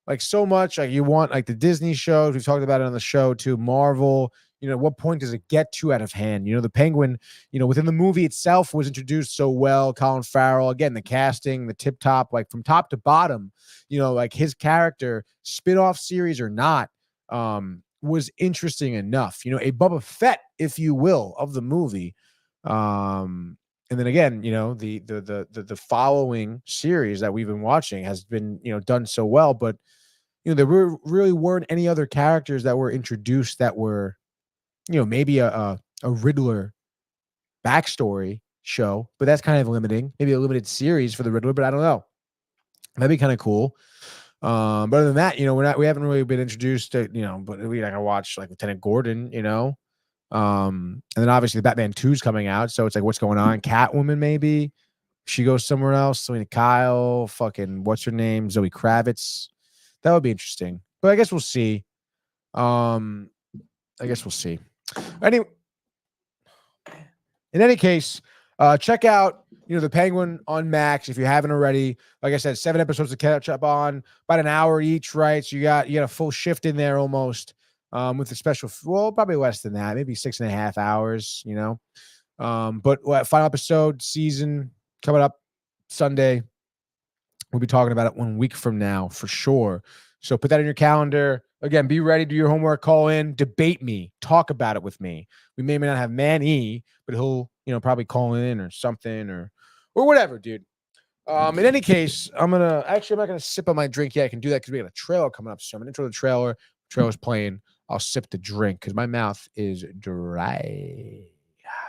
like so much, like you want like the Disney shows, we've talked about it on the show too, Marvel, what point does it get to out of hand? The Penguin, within the movie itself was introduced so well. Colin Farrell, again, the casting, the tip top, like from top to bottom, like his character, spin-off series or not, was interesting enough. A Boba Fett, if you will, of the movie. And then again, the following series that we've been watching has been, done so well, but there really weren't any other characters that were introduced that were, maybe a a Riddler backstory show, but that's kind of limiting. Maybe a limited series for the Riddler, but I don't know. That'd be kind of cool. But other than that, we haven't really been introduced to, but we gotta watch like Lieutenant Gordon, and then obviously the Batman 2 is coming out, so it's like what's going on? Catwoman, maybe she goes somewhere else. Selena Kyle, fucking what's her name? Zoe Kravitz. That would be interesting. But I guess we'll see. Anyway, in any case, check out the Penguin on Max if you haven't already. Like I said, 7 episodes to catch up on, about an hour each, right? So you got a full shift in there almost, with the special. Well, probably less than that, maybe 6.5 hours. But final episode season coming up Sunday. We'll be talking about it 1 week from now for sure. So put that in your calendar. Again, be ready, do your homework, call in, debate me, talk about it with me. We may or may not have Manny, but he'll, probably call in or something or whatever, dude. In any case, I'm not gonna sip on my drink yet. I can do that because we got a trailer coming up. So I'm gonna intro the trailer. Trailer's playing. I'll sip the drink because my mouth is dry,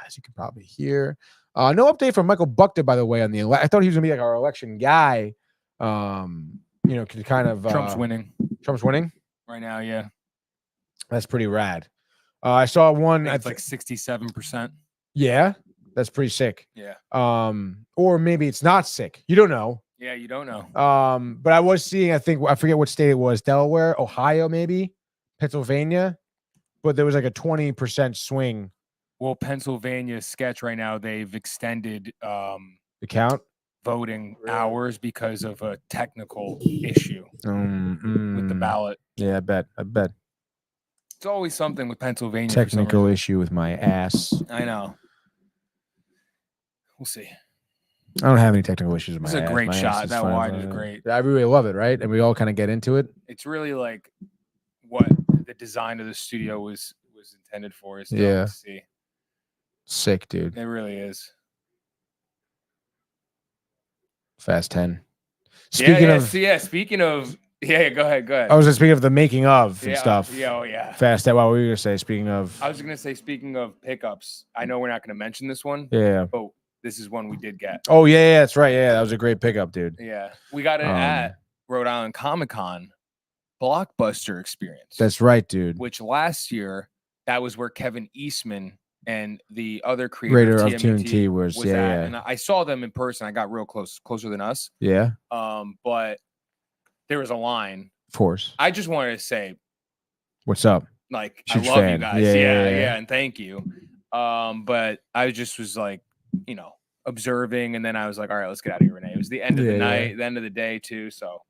as you can probably hear. No update from Michael Buchter, by the way, on the I thought he was gonna be like our election guy. Could kind of Trump's winning. Trump's winning right now, yeah. That's pretty rad. I saw one. It's like 67%. Yeah, that's pretty sick. Yeah. Or maybe it's not sick. You don't know. Yeah, you don't know. But I was seeing. I forget what state it was. Delaware, Ohio, maybe Pennsylvania. But there was like a 20% swing. Well, Pennsylvania's sketch right now, they've extended the count voting hours because of a technical issue with the ballot. Yeah, I bet. It's always something with Pennsylvania. Technical issue with my ass. I know. We'll see. I don't have any technical issues with my ass. It's a great shot. That wide is great. I really love it, right? And we all kind of get into it. It's really like what the design of the studio was intended for. Is to see. Sick, dude. It really is. Fast 10. Speaking of, go ahead. I was just speaking of the making of and stuff. Yeah, yeah. Fast 10. What were you gonna say? Speaking of, I was gonna say, speaking of pickups. I know we're not gonna mention this one. Yeah. But this is one we did get. Oh yeah, that's right. Yeah, that was a great pickup, dude. Yeah, we got it at Rhode Island Comic-Con Blockbuster Experience. That's right, dude. Which last year, that was where Kevin Eastman and the other creator of TMNT was at. And I saw them in person. I got real closer than us. Yeah. But there was a line. Of course. I just wanted to say, what's up? Like, huge I love fan. You guys. Yeah, and thank you. But I just was like, observing, and then I was like, all right, let's get out of here, Renee. It was the end of the night, the end of the day too. So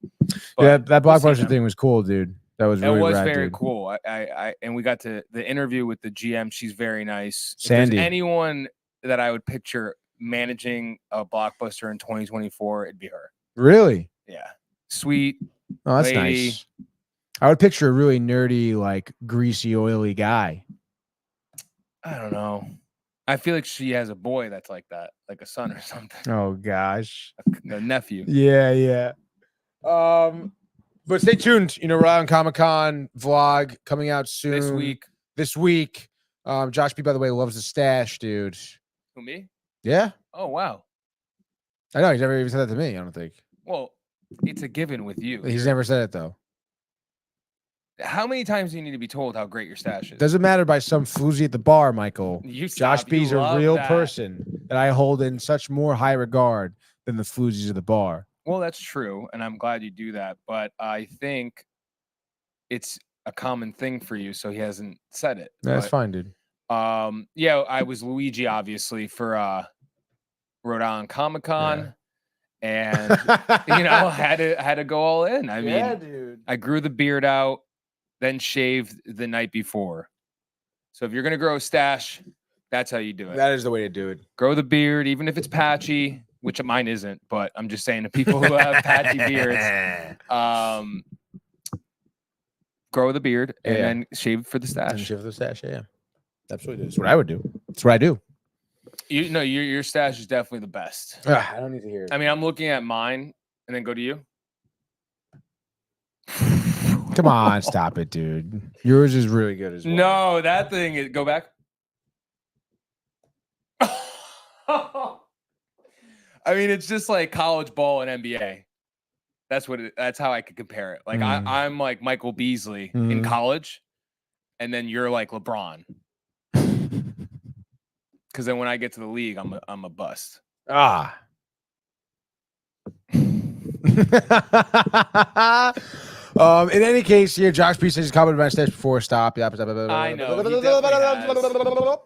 that Blockbuster thing was cool, dude. That was really rad, very dude. Cool. I and we got to the interview with the GM. She's very nice. Sandy. If there's anyone that I would picture managing a Blockbuster in 2024, it'd be her. Really? Yeah. Sweet. Oh, that's lady. Nice. I would picture a really nerdy, like greasy, oily guy. I don't know. I feel like she has a boy that's like that, like a son or something. Oh gosh, a nephew. Yeah. But stay tuned. Rhode Island Comic-Con vlog coming out soon. This week. Josh B, by the way, loves the stash, dude. Who, me? Yeah. Oh wow. I know he's never even said that to me. I don't think. Well, it's a given with you. He's never said it though. How many times do you need to be told how great your stash is? Doesn't matter by some floozy at the bar, Michael. Josh B's a real person that I hold in such more high regard than the floozies at the bar. Well, that's true, and I'm glad you do that. But I think it's a common thing for you, so he hasn't said it. That's fine, dude. Yeah, I was Luigi, obviously, for Rhode Island Comic-Con. Yeah. And had to go all in. I mean, dude. I grew the beard out. Then shaved the night before. So if you're gonna grow a stash, that's how you do it. That is the way to do it. Grow the beard, even if it's patchy, which mine isn't. But I'm just saying to people who have patchy beards, grow the beard and then shave for the stash. And shave for the stash, yeah. Absolutely, that's what I would do. That's what I do. Your stash is definitely the best. I don't need to hear it. I mean, I'm looking at mine, and then go to you. Come on, stop it, dude. Yours is really good as well. No, that thing is go back. I mean, it's just like college ball and NBA. That's how I could compare it. Like I'm like Michael Beasley in college, and then you're like LeBron. Because then when I get to the league, I'm a bust. Ah. In any case, here Josh P says he's commented my stats before. Stop. I know. He definitely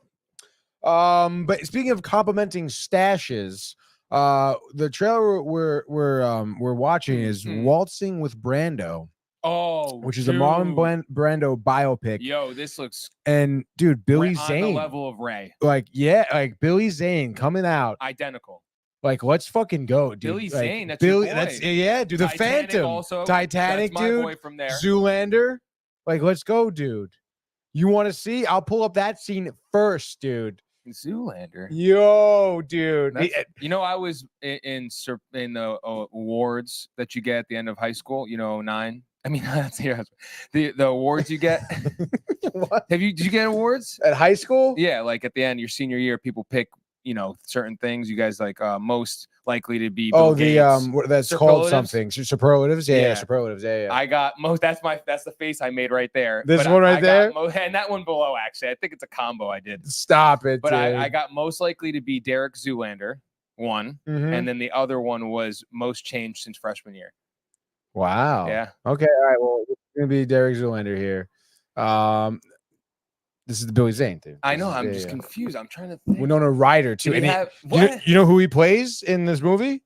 has. But speaking of complimenting stashes, the trailer we're watching is Waltzing with Brando. Oh, which is a Marlon Brando biopic. Yo, this looks and dude, Billy Zane on the level of Ray. Like Billy Zane coming out identical. Like, let's fucking go, dude. Billy Zane, like, that's your boy. That's dude. The Titanic Phantom, also. Titanic, that's my dude. Boy from there. Zoolander, like, let's go, dude. You want to see? I'll pull up that scene first, dude. Zoolander. Yo, dude. You know, I was in the awards that you get at the end of high school. You know, 09. I mean, the awards you get. What? Did you get awards at high school? Yeah, like at the end, your senior year, people pick, you know, certain things. You guys like most likely to be. Bill Gates. That's called something. Superlatives. Yeah, superlatives. Yeah. I got most. That's the face I made right there. This one right there, and that one below. Actually, I think it's a combo I did. Stop it. But I got most likely to be Derek Zoolander, one, and then the other one was most changed since freshman year. Wow. Yeah. Okay. All right. Well, it's gonna be Derek Zoolander here. This is the Billy Zane thing. I know. I'm just confused. I'm trying to think. Winona Ryder too. You know who he plays in this movie? He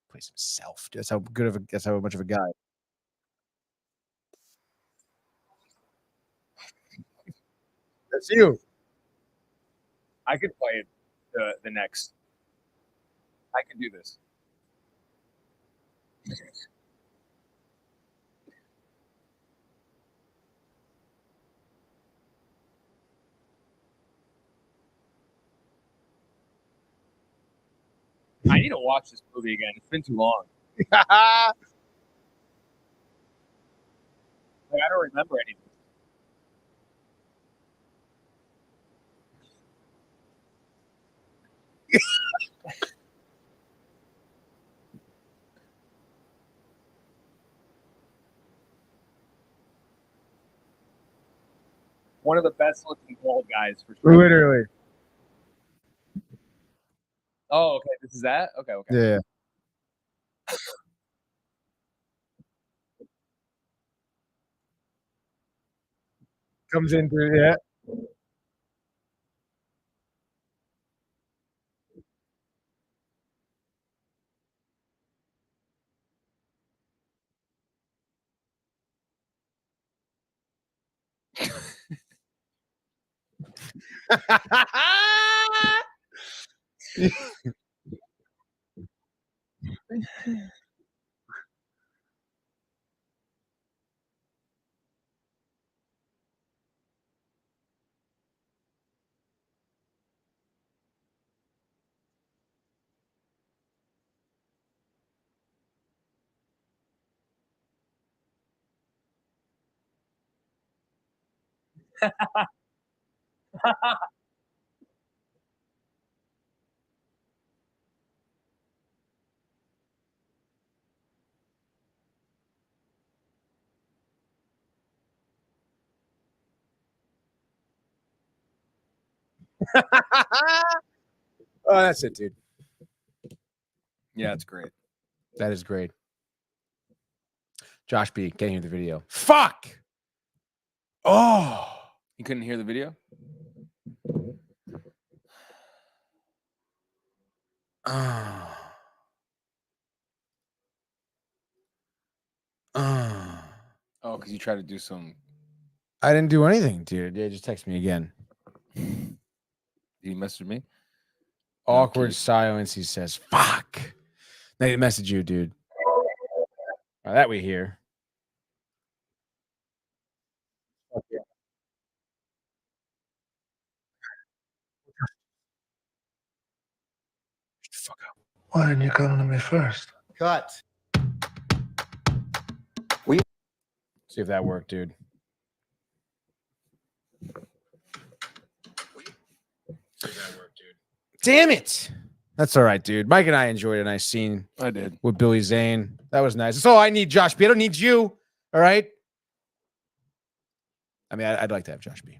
plays himself. That's how much of a guy. That's you. I could play the next. I can do this. I need to watch this movie again. It's been too long. Like, I don't remember anything. One of the best looking bald guys for sure. Literally. Oh, okay. This is that? Okay. Yeah. Comes in through, yeah. Oh, that's it, dude. Yeah, it's great. That is great. Josh B, can't hear the video. Fuck. Oh, you couldn't hear the video? Oh, because you tried to do some. I didn't do anything, dude. Yeah, just text me again. Did he message me? Awkward silence. He says, "Fuck." They didn't message you, dude. That we hear. Fuck yeah. Fuck up. Why didn't you come to me first? Cut. See if that worked, dude. See if that worked, dude. Damn it. That's all right, dude. Mike and I enjoyed a nice scene. I did. With Billy Zane. That was nice. That's all I need, Josh B. I don't need you. All right. I mean, I'd like to have Josh B.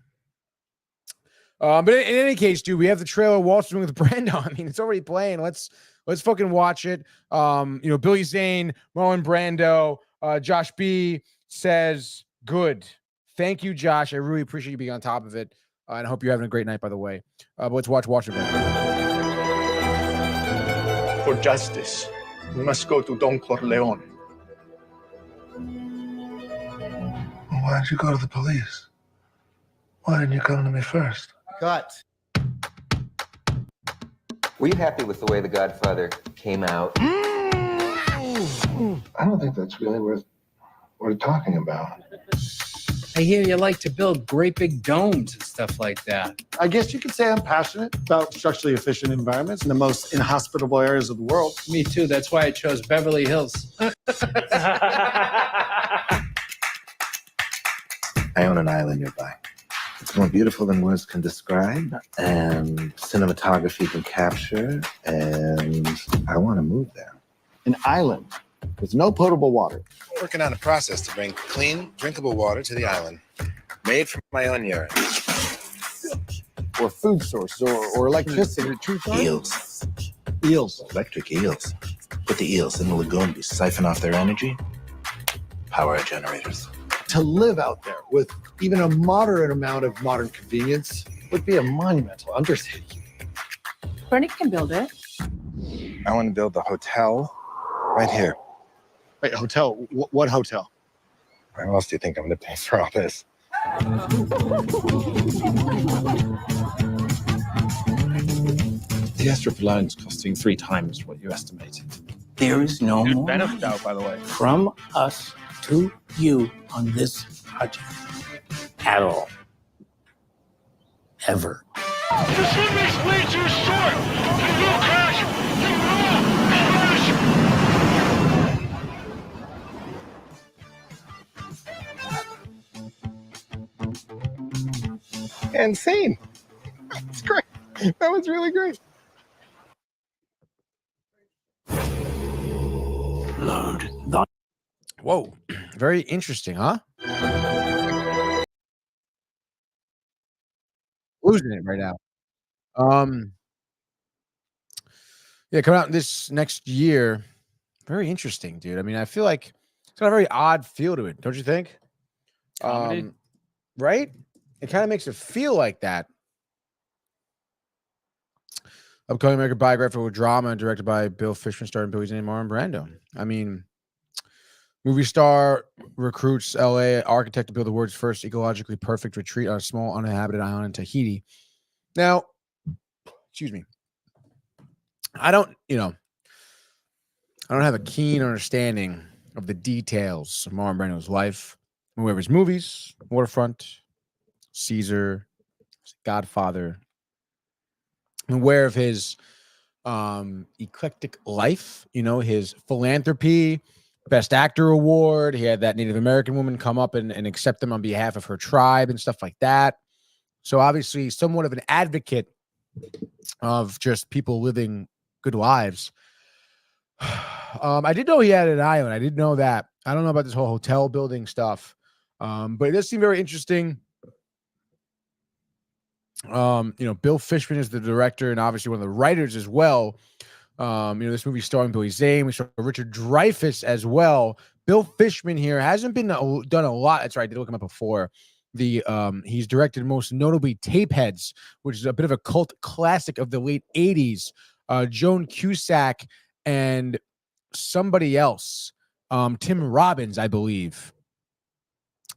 But in any case, dude, we have the trailer Waltzing with Brando. I mean, it's already playing. Let's fucking watch it. Billy Zane, Marlon Brando, Josh B says, good. Thank you, Josh. I really appreciate you being on top of it. And I hope you're having a great night, by the way. But let's watch it. For justice, we must go to Don Corleone. Why did you go to the police? Why didn't you come to me first? Cut. Were you happy with the way The Godfather came out? I don't think that's really worth talking about. I hear you like to build great big domes and stuff like that. I guess you could say I'm passionate about structurally efficient environments in the most inhospitable areas of the world. Me too. That's why I chose Beverly Hills. I own an island nearby. It's more beautiful than words can describe, and cinematography can capture, and I want to move there. An island with no potable water. Working on a process to bring clean, drinkable water to the island, made from my own urine. Or food source, or electricity. Eels. Eels. Electric eels. Put the eels in the lagoon, we siphon off their energy, power our generators. To live out there with even a moderate amount of modern convenience would be a monumental undertaking. Bernie can build it. I want to build the hotel right here. Wait, hotel? What hotel? How else do you think I'm going to pay for all this? The airstrip alone is costing 3 times what you estimated. There is no more Benefit out, by the way. from us to you on this project at all. Ever. This one makes way too short! You will crash! You will crash! And Zane. That's great. That was really great. Load the Whoa. Very interesting, huh? Losing it right now. Yeah, coming out this next year. Very interesting, dude. I mean, I feel like it's got a very odd feel to it, don't you think? Comedy. Right? It kind of makes it feel like that. Upcoming American biographical drama directed by Bill Fishman, starring Billy Zane and Marlon Brando. I mean, movie star recruits LA architect to build the world's first ecologically perfect retreat on a small uninhabited island in Tahiti. Now, excuse me. I don't have a keen understanding of the details of Marlon Brando's life. I'm aware of his movies, Waterfront, Caesar, Godfather. I'm aware of his eclectic life, his philanthropy, Best Actor award. He had that Native American woman come up and accept them on behalf of her tribe and stuff like that. So obviously somewhat of an advocate of just people living good lives. I did know he had an island. I did know that. I don't know about this whole hotel building stuff. But it does seem very interesting. Bill Fishman is the director and obviously one of the writers as well. This movie starring Billy Zane. We saw Richard Dreyfuss as well. Bill Fishman here hasn't been done a lot. That's right. I did look him up before. He's directed most notably Tapeheads, which is a bit of a cult classic of the late 80s. Joan Cusack and somebody else, Tim Robbins, I believe.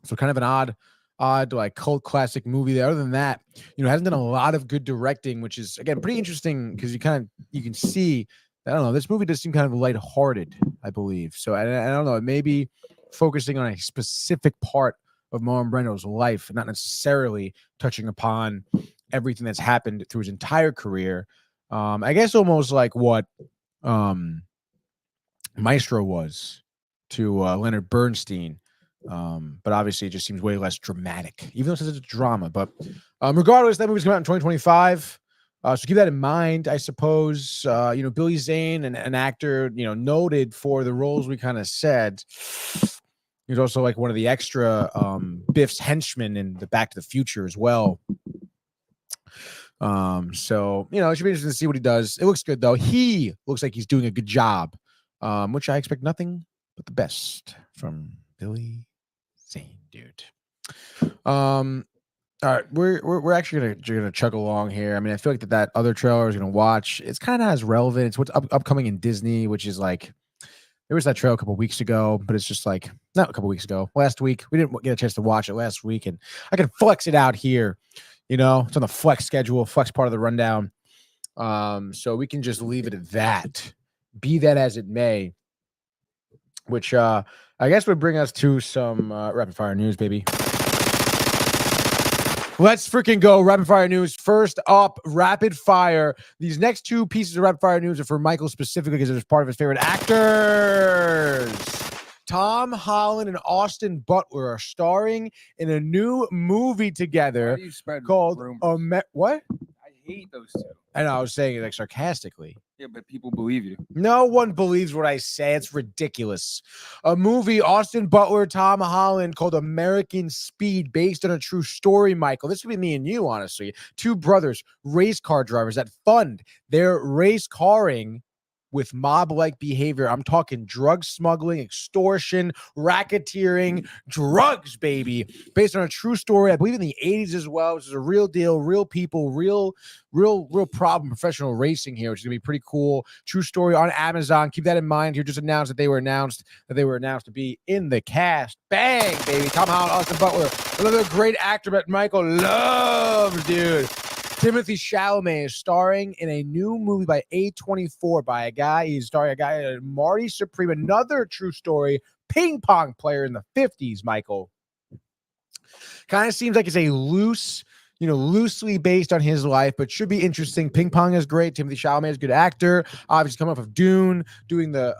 So kind of an odd like cult classic movie there. Other than that, hasn't done a lot of good directing, which is again pretty interesting because you can see, I don't know, this movie does seem kind of lighthearted, I believe. So I don't know, it may be focusing on a specific part of Marlon Brando's life, not necessarily touching upon everything that's happened through his entire career. I guess almost like what Maestro was to Leonard Bernstein. But obviously it just seems way less dramatic, even though it's a drama. But regardless, that movie's coming out in 2025. So keep that in mind, I suppose. Billy Zane, an actor, noted for the roles we kind of said. He's also like one of the extra Biff's henchmen in the Back to the Future as well. So it should be interesting to see what he does. It looks good though. He looks like he's doing a good job, which I expect nothing but the best from Billy Zane, dude. All right, we're actually gonna chug along here. I mean, I feel like that other trailer is gonna watch. It's kind of as relevant. It's what's upcoming in Disney, which is like there was that trailer a couple weeks ago, but it's just like not a couple weeks ago. Last week we didn't get a chance to watch it last week, and I can flex it out here. It's on the flex schedule, flex part of the rundown. So we can just leave it at that. Be that as it may, which I guess would bring us to some rapid fire news, baby. Let's freaking go. Rapid fire news. First up, rapid fire. These next two pieces of rapid fire news are for Michael specifically because it was part of his favorite actors. Tom Holland and Austin Butler are starring in a new movie together called what? I hate those two. I know, I was saying it like sarcastically. Yeah, but people believe you. No one believes what I say. It's ridiculous. A movie, Austin Butler, Tom Holland, called American Speed, based on a true story, Michael. This could be me and you, honestly. Two brothers, race car drivers that fund their race carring with mob-like behavior. I'm talking drug smuggling, extortion, racketeering, drugs, baby. Based on a true story, I believe in the 80s as well, which is a real deal, real people, real problem, professional racing here, which is going to be pretty cool. True story on Amazon. Keep that in mind. Here just announced that they were announced to be in the cast. Bang, baby. Tom Holland, Austin Butler. Another great actor that Michael loves, dude. Timothy Chalamet is starring in a new movie by A24 by a guy. He's starring a guy, Marty Supreme, another true story ping pong player in the 50s, Michael. Kind of seems like it's a loosely based on his life, but should be interesting. Ping pong is great. Timothy Chalamet is a good actor. Obviously coming off of Dune, doing the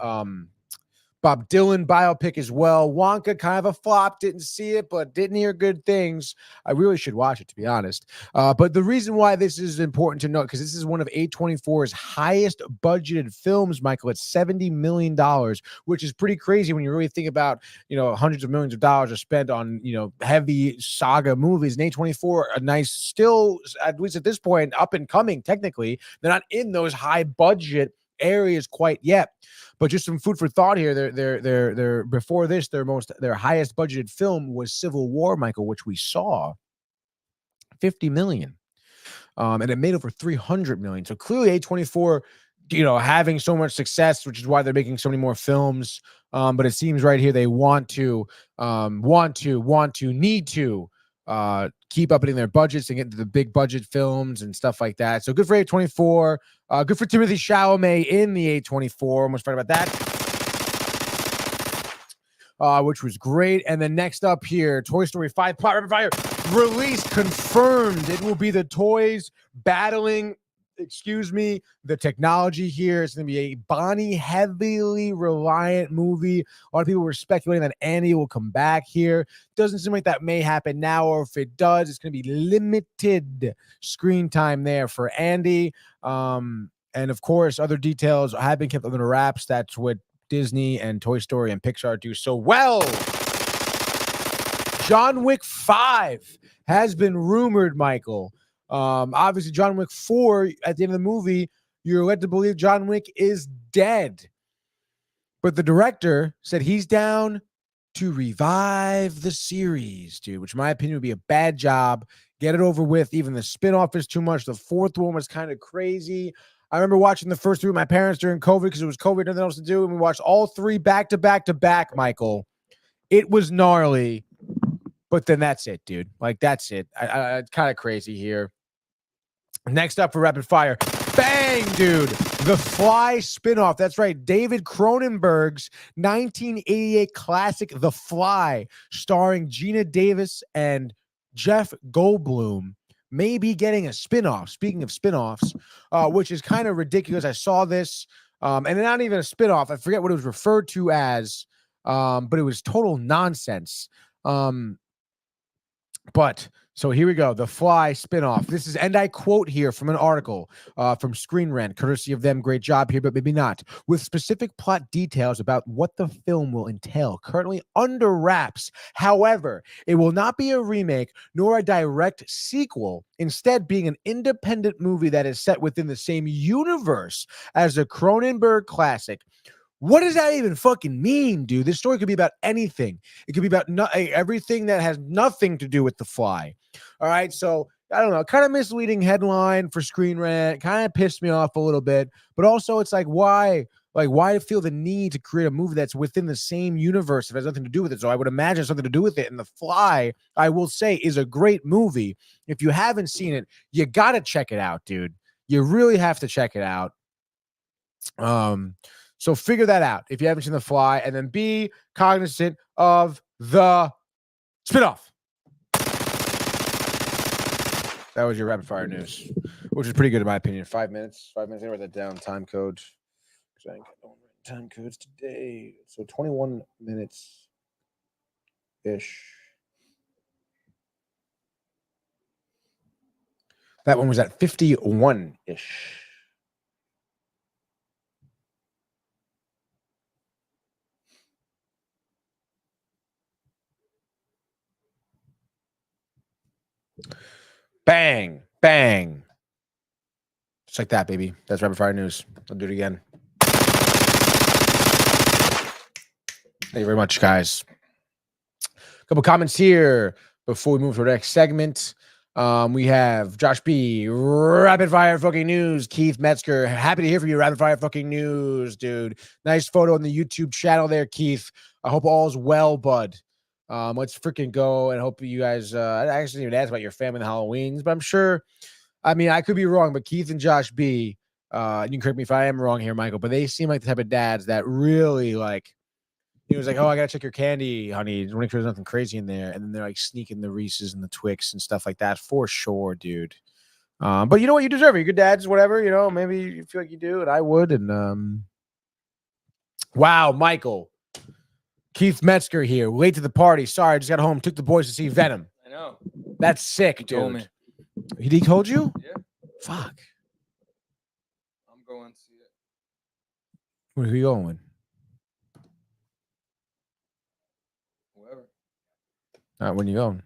Bob Dylan biopic as well. Wonka, kind of a flop. Didn't see it, but didn't hear good things. I really should watch it, to be honest. But the reason why this is important to note, because this is one of A24's highest budgeted films, Michael. It's $70 million, which is pretty crazy when you really think about, hundreds of millions of dollars are spent on, heavy saga movies. And A24, a nice, still, at least at this point, up and coming, technically. They're not in those high budget areas quite yet. But just some food for thought here. They're before this, their highest budgeted film was Civil War, Michael, which we saw. $50 million. And it made over $300 million. So clearly A24, having so much success, which is why they're making so many more films. But it seems right here they need to keep upping their budgets and get into the big budget films and stuff like that. So good for A24. Good for Timothy Chalamet in the A24. Almost forgot about that. Which was great. And then next up here, Toy Story 5 plot rapid fire release confirmed. It will be the toys battling the technology here. It's going to be a Bonnie heavily reliant movie. A lot of people were speculating that Andy will come back here. Doesn't seem like that may happen now, or if it does, it's going to be limited screen time there for Andy. And of course, other details have been kept under wraps. That's what Disney and Toy Story and Pixar do so well. John Wick 5 has been rumored, Michael. Obviously, John Wick 4, at the end of the movie, you're led to believe John Wick is dead. But the director said he's down to revive the series, dude, which in my opinion would be a bad job. Get it over with. Even the spinoff is too much. The fourth one was kind of crazy. I remember watching the first three with my parents during COVID because it was COVID, nothing else to do. And we watched all three back to back, Michael. It was gnarly. But then that's it, dude. Like, that's it. It's kind of crazy here. Next up for rapid fire. Bang, dude. The Fly spinoff. That's right. David Cronenberg's 1988 classic, The Fly, starring Gina Davis and Jeff Goldblum, may be getting a spinoff. Speaking of spinoffs, which is kind of ridiculous. I saw this, and not even a spinoff. I forget what it was referred to as, but it was total nonsense. But so here we go. The Fly spinoff. This is, and I quote here from an article from Screen Rant, courtesy of them. Great job here, but maybe not. With specific plot details about what the film will entail, currently under wraps. However, it will not be a remake nor a direct sequel, instead being an independent movie that is set within the same universe as the Cronenberg classic. What does that even fucking mean, dude? This story could be about anything. It could be about everything that has nothing to do with The Fly. All right, so I don't know, kind of misleading headline for Screen Rant. Kind of pissed me off a little bit, but also it's like, why? Like, why feel the need to create a movie that's within the same universe if it has nothing to do with it? So I would imagine something to do with it. And The Fly, I will say, is a great movie. If you haven't seen it, you gotta check it out, dude. You really have to check it out. So figure that out if you haven't seen The Fly, and then be cognizant of the spinoff. That was your rapid fire news, which is pretty good in my opinion. 5 minutes. 5 minutes. I write that down. Time code. I don't write time codes today. So 21 minutes ish. That one was at 51 ish. Bang, bang. Just like that, baby. That's rapid fire news. I'll do it again. Thank you very much, guys. A couple comments here before we move to our next segment. We have Josh B. Rapid fire fucking news. Keith Metzger. Happy to hear from you. Rapid fire fucking news, dude. Nice photo on the YouTube channel there, Keith. I hope all's well, bud. Let's freaking go and hope you guys. I actually didn't even ask about your family and Halloweens, but I'm sure. I mean, I could be wrong, but Keith and Josh B. You can correct me if I am wrong here, Michael. But they seem like the type of dads that really like. He was like, "Oh, I gotta check your candy, honey. Make sure there's nothing crazy in there." And then they're like sneaking the Reese's and the Twix and stuff like that for sure, dude. But you know what? You deserve it. You're good dads, whatever. You know, maybe you feel like you do, and I would. And wow, Michael. Keith Metzger here. Late to the party. Sorry, I just got home. Took the boys to see Venom. I know. That's sick, dude. Told me. He told you? Yeah. Fuck. I'm going to see it. Where are you going with? Whoever. When you going?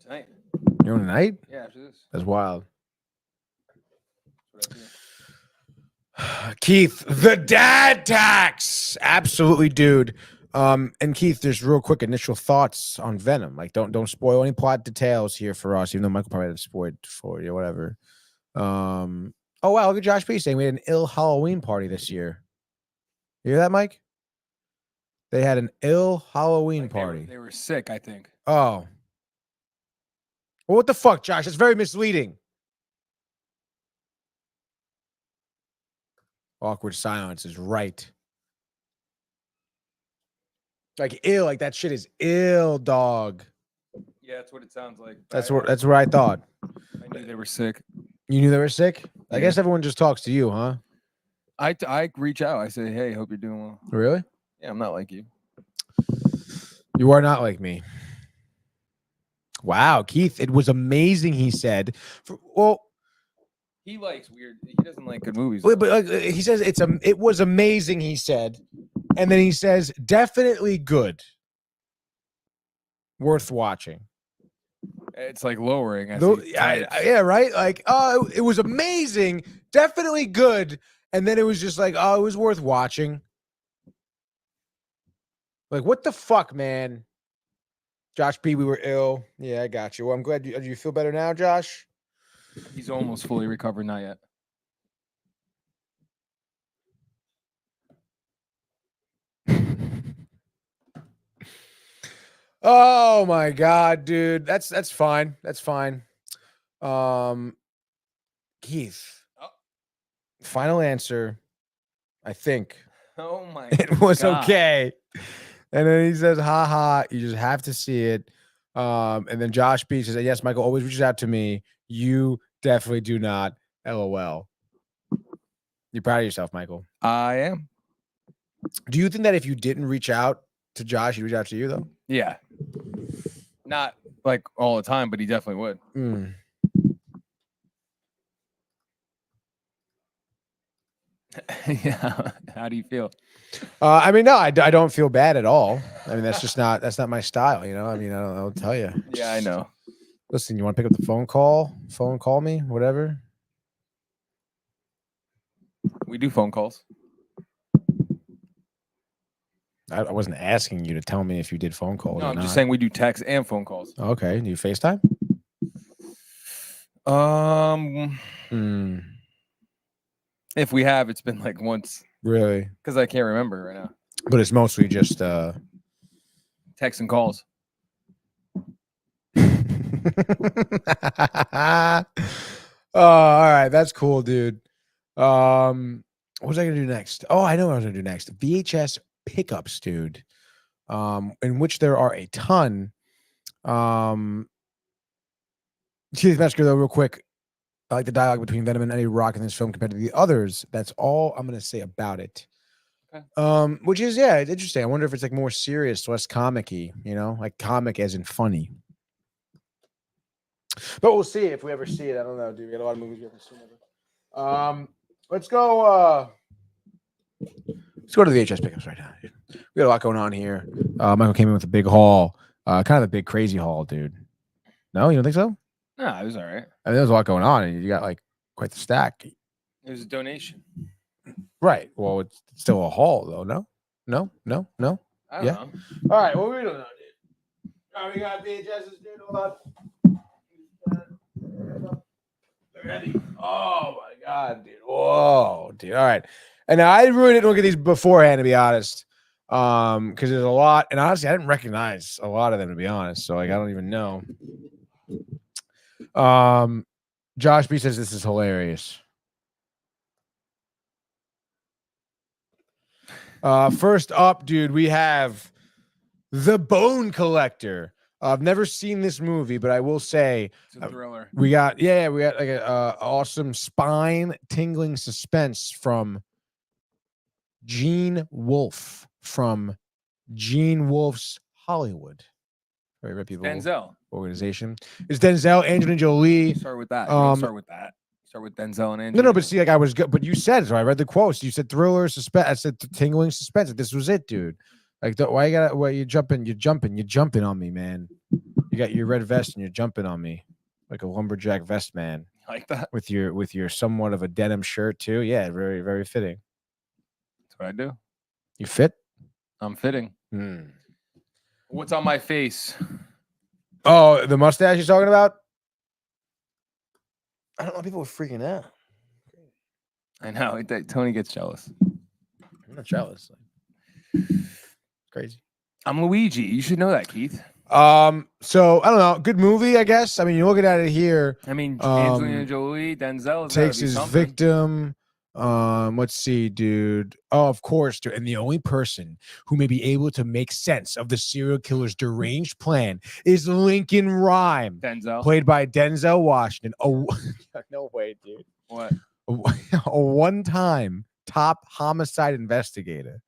Tonight. You're on tonight? Yeah, after this. That's wild. That's what I do. Keith, the dad tax. Absolutely, dude. And Keith, just real quick initial thoughts on Venom. Like, don't spoil any plot details here for us, even though Michael probably had spoiled for you or whatever. Oh wow, look at Josh B saying we had an ill Halloween party this year. You hear that, Mike? They had an ill Halloween party. They were sick, I think. Oh. Well, what the fuck, Josh? That's very misleading. Awkward silence is right. Like ill, like that shit is ill, dog. Yeah, that's what it sounds like. That's what I thought. I knew they were sick. You knew they were sick? Yeah. I guess everyone just talks to you, huh? I reach out. I say, hey, hope you're doing well. Really? Yeah, I'm not like you. You are not like me. Wow, Keith, it was amazing, he said. He likes weird. He doesn't like good movies. But he says it was amazing, he said. And then he says, definitely good. Worth watching. It's like lowering. Yeah, right? Like, oh, it was amazing. Definitely good. And then it was just like, oh, it was worth watching. Like, what the fuck, man? Josh B, we were ill. Yeah, I got you. Well, I'm glad. Do you feel better now, Josh? He's almost fully recovered. Not yet. Oh my god, dude. That's fine. That's fine. Keith. Final answer. I think. Oh my it was God. okay. And then he says, ha ha, you just have to see it. And then Josh B says, yes, Michael always reaches out to me. You definitely do not. LOL. You proud of yourself, Michael? I am. Do you think that if you didn't reach out, to Josh, he reach out to you though? Yeah. Not like all the time, but he definitely would. Mm. Yeah. How do you feel? I mean, no, I don't feel bad at all. I mean, that's not my style, you know. I mean, I'll tell you. Yeah, I know. Listen, you want to pick up the phone call me, whatever. We do phone calls. I wasn't asking you to tell me if you did phone calls. No, or I'm not. just saying we do text and phone calls. Okay, do you FaceTime? If we have, it's been like once. Really? Because I can't remember right now. But it's mostly just text and calls. All right, that's cool, dude. What was I gonna do next? Oh, I know what I was gonna do next. VHS pickups, dude. In which there are a ton. Excuse me, though, real quick. I like the dialogue between Venom and Eddie Rock in this film compared to the others. That's all I'm gonna say about it. Okay. Which is, yeah, it's interesting. I wonder if it's like more serious, less comic-y, you know, like comic as in funny. But we'll see if we ever see it. I don't know, dude. We got a lot of movies we haven't seen ever. Let's go to the VHS pickups right now, dude. We got a lot going on here. Michael came in with a big haul, kind of a big crazy haul, dude. No, you don't think so? No, it was all right. I mean, there's a lot going on, and you got like quite the stack. It was a donation. Right. Well, it's still a haul, though. No. I don't Yeah. know. All right. Well, we don't know, dude. All right, we got VHSs, dude. Hold on. Ready? Oh my god, dude. Whoa, dude. All right. And I really didn't look at these beforehand, to be honest. Because there's a lot, and honestly, I didn't recognize a lot of them, to be honest. So like I don't even know. Josh B says this is hilarious. First up, dude, we have The Bone Collector. I've never seen this movie, but I will say It's a thriller. we got like a awesome spine tingling suspense from Gene Wolfe from Gene Wolfe's Hollywood. Very reputable Denzel organization. It's Denzel, Angelina Jolie. Start with that. Start with that. Start with Denzel and Angelina. No, but see, like I was good, but you said so. I read the quotes. You said thriller, suspense. I said tingling suspense. This was it, dude. Like, why you gotta? Why you jumping? You're jumping on me, man. You got your red vest and you're jumping on me like a lumberjack vest, man. Like that with your somewhat of a denim shirt too. Yeah, very very fitting. That's what I do. You fit? I'm fitting. What's on my face? Oh, the mustache you're talking about? I don't know. People are freaking out. I know. Tony gets jealous. I'm not jealous. Crazy. I'm Luigi. You should know that, Keith. So I don't know. Good movie, I guess. I mean, you're looking at it here. I mean, Angelina Jolie, Denzel takes his victim. Let's see, dude. Oh, of course, dude. And the only person who may be able to make sense of the serial killer's deranged plan is Lincoln Rhyme, Denzel, played by Denzel Washington. Oh, no way, dude. What? A one-time top homicide investigator.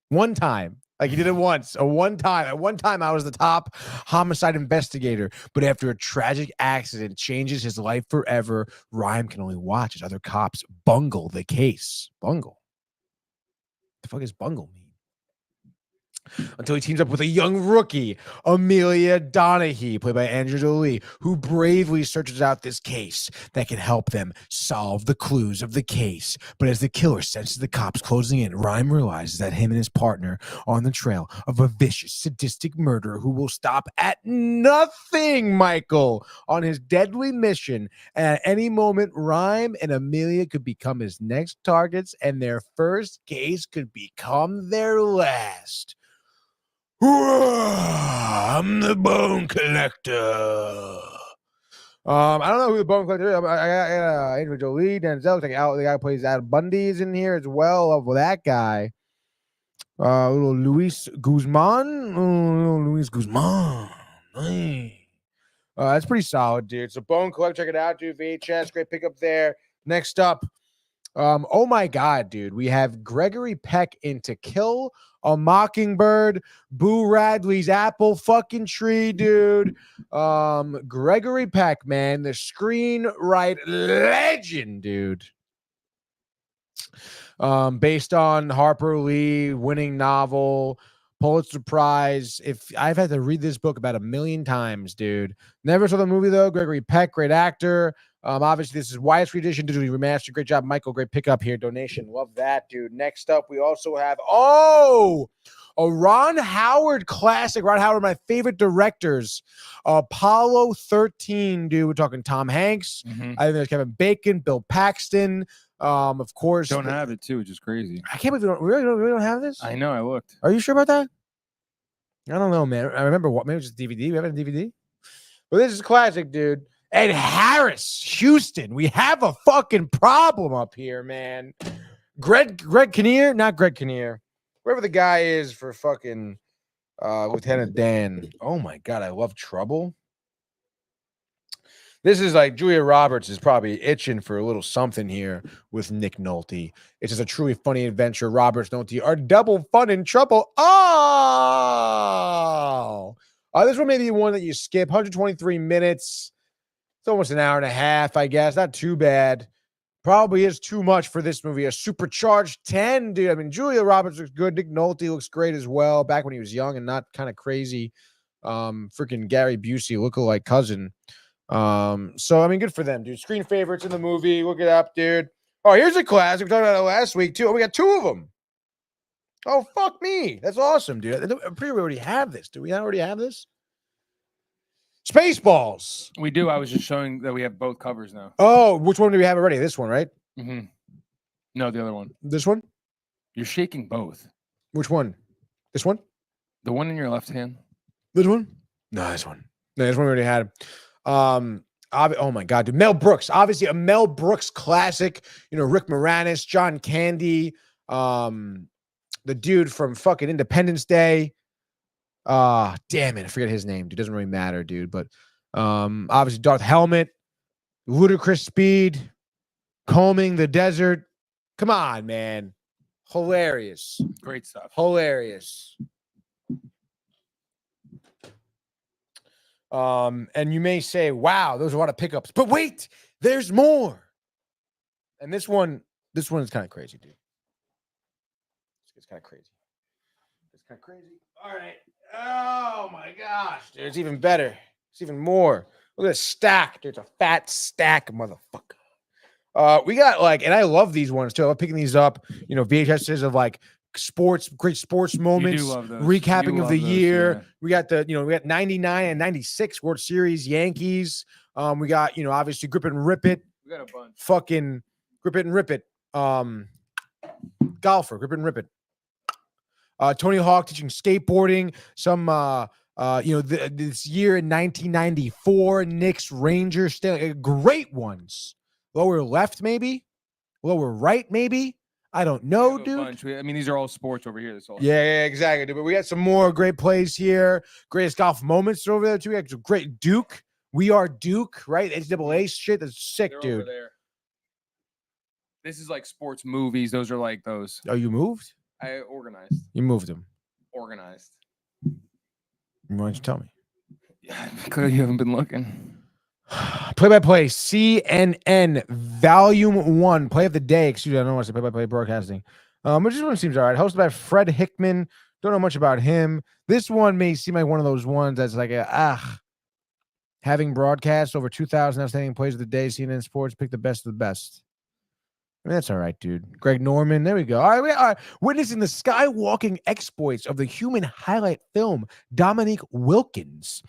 One time. Like he did it once. At one time, I was the top homicide investigator. But after a tragic accident changes his life forever, Rhyme can only watch as other cops bungle the case. Bungle? The fuck is bungle mean? Until he teams up with a young rookie, Amelia Donaghy, played by Angelina Jolie, who bravely searches out this case that can help them solve the clues of the case. But as the killer senses the cops closing in, Rhyme realizes that him and his partner are on the trail of a vicious, sadistic murderer who will stop at nothing, Michael, on his deadly mission. And at any moment, Rhyme and Amelia could become his next targets, and their first case could become their last. I'm the Bone Collector. I don't know who the Bone Collector is. I got Angelina Jolie, Denzel. The guy who plays Al Bundy is in here as well. Love that guy. Little Luis Guzman. That's pretty solid, dude. So Bone Collector, check it out, dude. VHS, great pickup there. Next up, Oh my God, dude. We have Gregory Peck in To Kill a Mockingbird, Boo Radley's Apple fucking Tree, dude. Gregory Peck, man, the screenwrite legend, dude. Based on Harper Lee winning novel, Pulitzer Prize. If I've had to read this book about 1 million times, dude. Never saw the movie though. Gregory Peck, great actor. Obviously, this is Wyatt's edition, digitally remastered. Great job, Michael. Great pickup here. Donation. Love that, dude. Next up, we also have a Ron Howard classic. Ron Howard, my favorite directors. Apollo 13, dude. We're talking Tom Hanks. Mm-hmm. I think there's Kevin Bacon, Bill Paxton. Of course, don't have it too, which is crazy. I can't believe we don't have this. I know. I looked. Are you sure about that? I don't know, man. I remember what maybe it was just DVD. We have it on DVD. But this is classic, dude. Ed Harris, Houston. We have a fucking problem up here, man. Greg Kinnear, not Greg Kinnear. Whoever the guy is for fucking Lieutenant Dan. Oh my God, I love Trouble. This is like Julia Roberts is probably itching for a little something here with Nick Nolte. It's just a truly funny adventure. Roberts, Nolte are double fun in trouble. This one may be one that you skip. 123 minutes. It's almost an hour and a half, I guess. Not too bad. Probably is too much for this movie. A supercharged 10, dude. I mean, Julia Roberts looks good. Nick Nolte looks great as well. Back when he was young and not kind of crazy. Freaking Gary Busey lookalike cousin. So I mean, good for them, dude. Screen favorites in the movie. Look it up, dude. Oh, here's a classic. We talked about it last week too. Oh, we got 2 of them. Oh, fuck me. That's awesome, dude. I'm pretty sure we already have this. Do we already have this? Spaceballs. We do. I was just showing that we have both covers now. Oh, which one do we have already? This one, right? Mm-hmm. No, the other one. This one? You're shaking both. Which one? This one? The one in your left hand. This one? No, this one. No, this one we already had. Oh my God, dude. Mel Brooks. Obviously a Mel Brooks classic. You know, Rick Moranis, John Candy, the dude from fucking Independence Day. Damn it, I forget his name. Dude, doesn't really matter, dude. But obviously Darth Helmet, Ludicrous Speed, Combing the Desert. Come on, man. Hilarious. Great stuff. Hilarious. And you may say, wow, those are a lot of pickups. But wait, there's more. And this one is kind of crazy, dude. It's kind of crazy. It's kind of crazy. All right. Oh my gosh, dude. It's even better. It's even more. Look at this stack, dude. It's a fat stack, motherfucker. We got like, and I love these ones too. I love picking these up, you know, VHSs of like great sports moments, recapping of the year. Yeah. We got 99 and 96 World Series Yankees. We got, you know, obviously Grip and Rip It. We got a bunch. Fucking Grip It and Rip It. Golfer, Grip It and Rip It. Tony Hawk teaching skateboarding. Some, this year in 1994, Knicks, Rangers, great ones. Lower left, maybe. Lower right, maybe. I don't know, dude. I mean, these are all sports over here. Yeah, exactly, dude. But we got some more great plays here. Greatest golf moments over there, too. We got great Duke. We Are Duke, right? NCAA shit. That's sick, They're dude. Over there. This is like sports movies. Those are like those. Oh, you moved? I organized. You moved them. Organized. Why don't you tell me? Yeah, clearly you haven't been looking. Play-by-play, CNN, Volume 1, Play of the Day. Excuse me, I don't want to say play-by-play broadcasting. Which this one seems all right. Hosted by Fred Hickman. Don't know much about him. This one may seem like one of those ones that's like, having broadcast over 2,000 outstanding plays of the day, CNN Sports, pick the best of the best. I mean, that's all right, dude. Greg Norman, there we go. All right, we are witnessing the skywalking exploits of the human highlight film, Dominique Wilkins.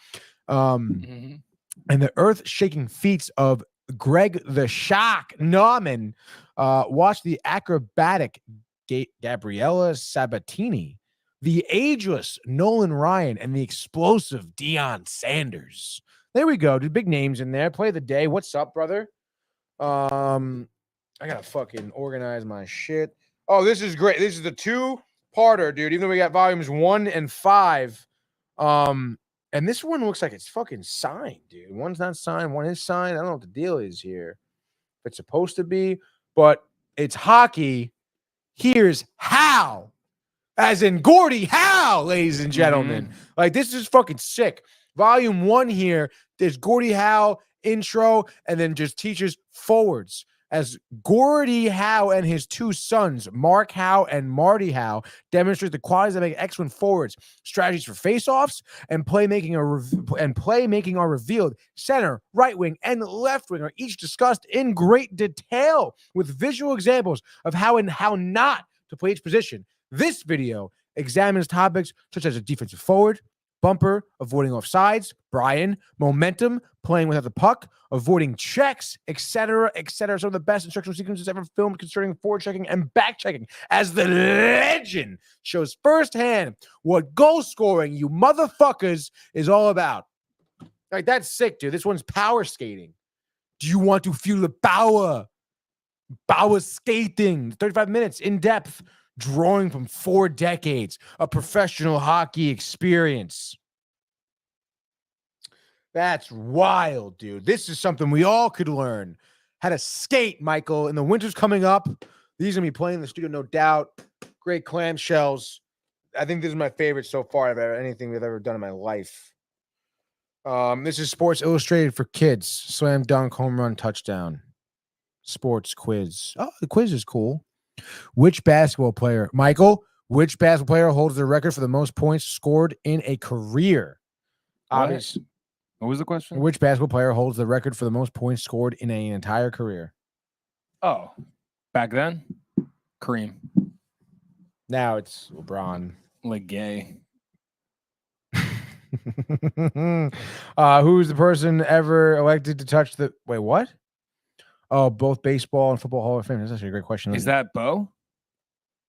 And the earth-shaking feats of Greg the Shock Norman. Watch the acrobatic Gabriella Sabatini, the ageless Nolan Ryan, and the explosive Deion Sanders. There we go, dude. Big names in there. Play of the day. What's up, brother? I gotta fucking organize my shit. Oh, this is great. This is the 2-parter, dude. Even though we got volumes 1 and 5. And this one looks like it's fucking signed, dude. One's not signed, one is signed. I don't know what the deal is here. If it's supposed to be, but it's hockey. Here's how. As in Gordie Howe, ladies and gentlemen. Like, this is fucking sick. Volume 1 here, there's Gordie Howe intro, and then just teaches forwards. As Gordie Howe and his two sons, Mark Howe and Marty Howe, demonstrate the qualities that make excellent forwards, strategies for faceoffs, and playmaking are revealed. Center, right wing, and left wing are each discussed in great detail with visual examples of how and how not to play each position. This video examines topics such as a defensive forward, bumper, avoiding offsides, Brian, momentum, playing without the puck, avoiding checks, etc., etc. Some of the best instructional sequences ever filmed concerning forward checking and back checking, as the legend shows firsthand what goal scoring, you motherfuckers, is all about. Like, that's sick, dude. This one's power skating. Do you want to feel the power? Power skating, 35 minutes in depth, drawing from 4 decades of professional hockey experience. That's wild, dude. This is something we all could learn. How to skate, Michael. And the winter's coming up. These are going to be playing in the studio, no doubt. Great clamshells. I think this is my favorite so far of anything we've ever done in my life. This is Sports Illustrated for kids. Slam dunk, home run, touchdown. Sports quiz. Oh, the quiz is cool. Which basketball player holds the record for the most points scored in a career? Obviously. What was the question? Which basketball player holds the record for the most points scored in an entire career? Oh, back then, Kareem. Now it's LeBron. Like gay. Who's the person ever elected to touch the... Wait, what? Oh, both baseball and football Hall of Fame. That's actually a great question. Is that Bo?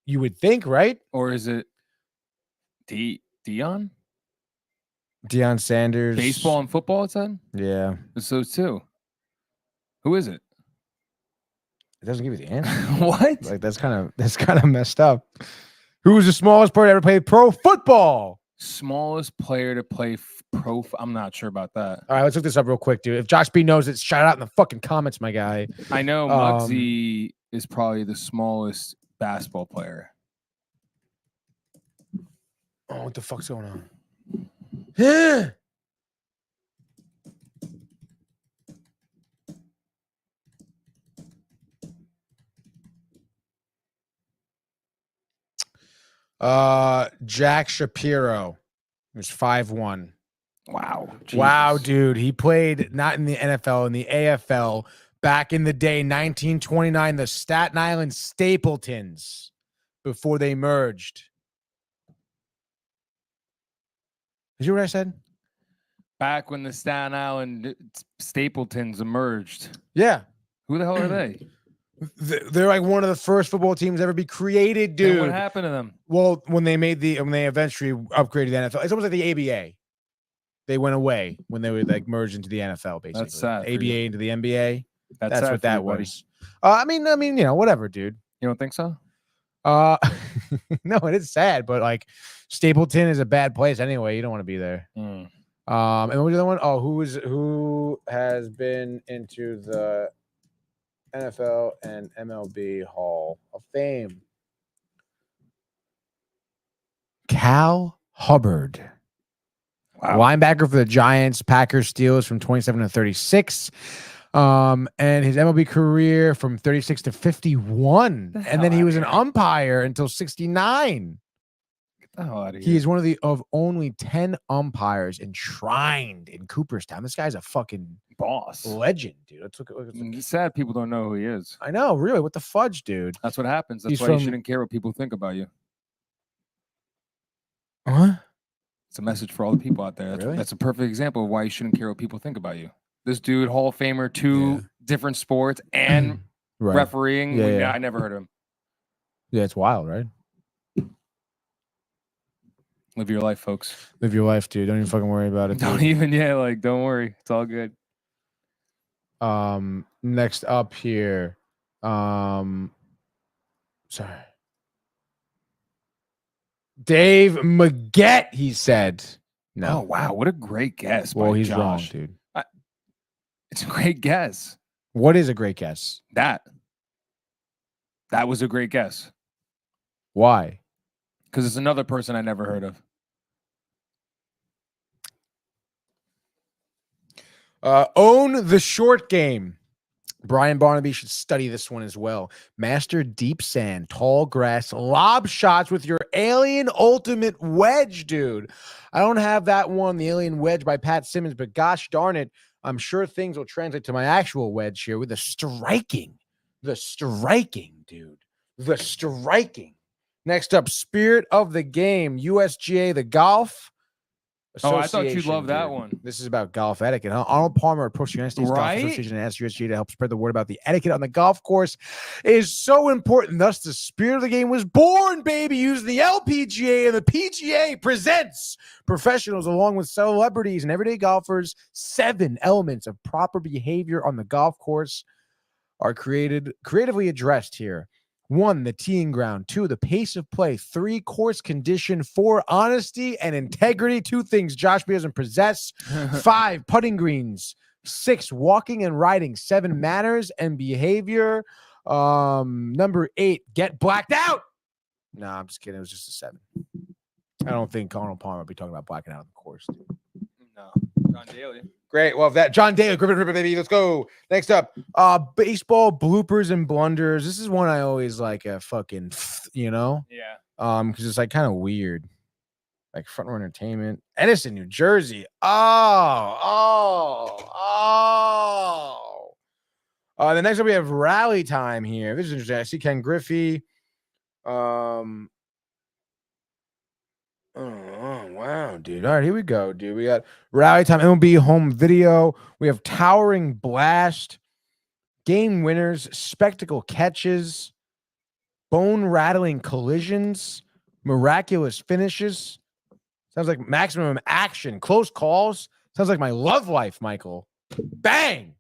You would think, right? Or is it Deion? Deion Sanders. Baseball and football, it said? Yeah. So too. Who is it? It doesn't give you the answer. What? Like, that's kind of messed up. Who was the smallest player to ever play pro football? Smallest player to play I'm not sure about that. All right, let's look this up real quick, dude. If Josh B knows it, shout out in the fucking comments, my guy. I know Muggsy is probably the smallest basketball player. Oh, what the fuck's going on? Yeah. Jack Shapiro was 5'1". Wow. Wow, dude. He played not in the NFL, in the AFL back in the day, 1929, the Staten Island Stapletons before they merged. Did you hear what I said? Back when the Staten Island Stapletons emerged. Yeah. Who the hell are they? They're like one of the first football teams ever be created, dude. And what happened to them? Well, when they eventually upgraded the NFL, it's almost like the ABA. They went away when they were like merged into the NFL, basically. That's sad. ABA into the NBA. That's what that was. I mean, you know, whatever, dude. You don't think so? No, it is sad, but like Stapleton is a bad place anyway. You don't want to be there. And what was the other one? Oh, who has been into the NFL and MLB Hall of Fame? Cal Hubbard. Wow. Linebacker for the Giants, Packers, Steelers from 27 to 36. And his MLB career from 36 to 51. And then he was an umpire until 69. Get the hell out of here. He is one of only 10 umpires enshrined in Cooperstown. This guy's a fucking boss. Legend, dude. Let's look. It's sad people don't know who he is. I know, really. What the fudge, dude? That's what happens. That's why you shouldn't care what people think about you. Huh? It's a message for all the people out there. That's a perfect example of why you shouldn't care what people think about you. This dude, Hall of Famer, two different sports and refereeing. I never heard of him. Yeah, it's wild, right? Live your life, folks. Live your life, dude. Don't even fucking worry about it. Don't worry. It's all good. Next up here. Sorry. Dave Maggette, he said. No. Oh, wow. What a great guess. Well, he's Josh. wrong, dude. It's a great guess. What is a great guess? That. That was a great guess. Why? Because it's another person I never heard of. Own the short game. Brian Barnaby should study this one as well. Master deep sand, tall grass, lob shots with your alien ultimate wedge, dude. I don't have that one, the alien wedge by Pat Simmons, but gosh darn it, I'm sure things will translate to my actual wedge here with the striking, dude. The striking. Next up, Spirit of the Game, USGA, the golf. Oh, I thought you'd love that one. This is about golf etiquette. Huh? Arnold Palmer approached the United States Golf Right? Association and asked USGA to help spread the word about the etiquette on the golf course is so important. Thus, the Spirit of the Game was born, baby, using the LPGA, and the PGA presents professionals along with celebrities and everyday golfers. 7 elements of proper behavior on the golf course are creatively addressed here. 1, the teeing ground. 2, the pace of play. 3, course condition. 4, honesty and integrity. 2 things Josh B doesn't possess. 5, putting greens. 6, walking and riding. 7, manners and behavior. Number 8, get blacked out. No, I'm just kidding. It was just a 7. I don't think Arnold Palmer would be talking about blacking out on the course. No, John Daly. Great. Well, that John Daly, Griffin, baby. Let's go. Next up, baseball bloopers and blunders. This is one I always like a fucking, Yeah. because it's like kind of weird. Like Front Row Entertainment, Edison, New Jersey. The next up we have Rally Time here. This is interesting. I see Ken Griffey. Oh, wow, dude. All right, here we go, dude. We got Rally Time, MLB home video. We have Towering Blast, game winners, spectacle catches, bone-rattling collisions, miraculous finishes. Sounds like maximum action, close calls. Sounds like my love life, Michael. Bang!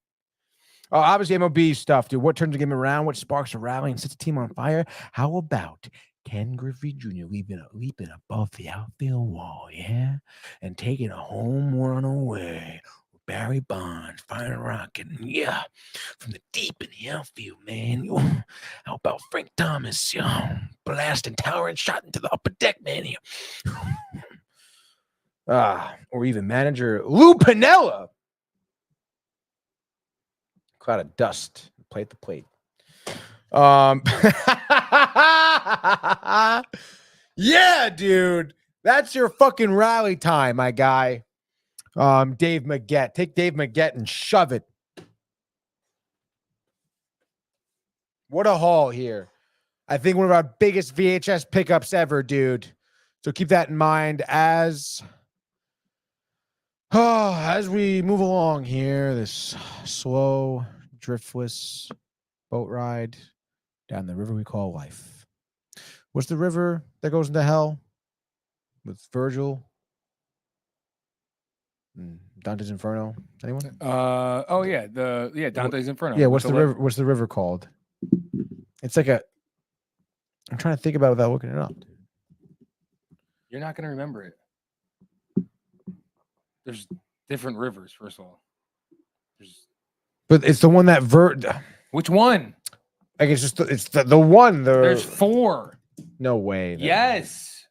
Obviously, MLB stuff, dude. What turns a game around? What sparks a rally and sets a team on fire? How about Ken Griffey Jr. leaping above the outfield wall, yeah? And taking a home run away. Barry Bonds firing a rocket, yeah, from the deep in the outfield, man. How about Frank Thomas, blasting, towering shot into the upper deck, man? Or even manager Lou Piniella. Cloud of dust, plate the plate. Yeah, dude. That's your fucking rally time, my guy. Dave Maggette. Take Dave Maggette and shove it. What a haul here. I think one of our biggest VHS pickups ever, dude. So keep that in mind as we move along here, this slow, driftless boat ride down the river we call life. What's the river that goes into hell with Virgil? Dante's Inferno. Anyone? Dante's Inferno. Yeah, what's the river? What's the river called? It's like I'm trying to think about it without looking it up. You're not gonna remember it. There's different rivers, first of all. But it's the one that Which one? I guess it's the one. There's 4. No way. Yes.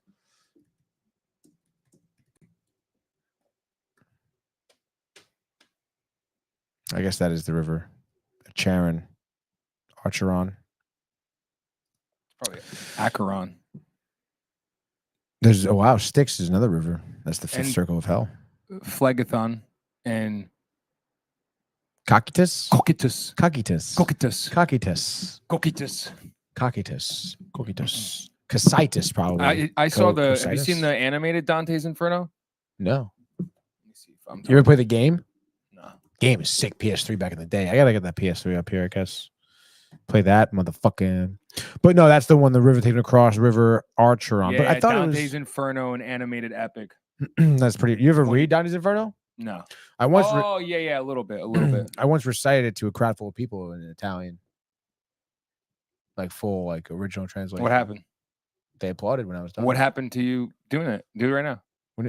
I guess that is the river. Charon. Archeron. Probably Acheron. There's Styx is another river. That's the 5th circle of hell. Phlegethon and Cocytus. Cocytus, probably. I saw the. Have you seen the animated Dante's Inferno? No. Let me see if I'm You ever play the game? No. Game is sick. PS3 back in the day. I gotta get that PS3 up here, I guess. Play that, motherfucking. But no, that's the one. The river taken across River Archeron. Yeah, but I thought Dante's Inferno, an animated epic. That's pretty. You ever read Dante's Inferno? No. I once. A little bit. I once recited it to a crowd full of people in Italian, like full, like original translation. What happened? They applauded when I was done. What happened to you doing it? Do it right now.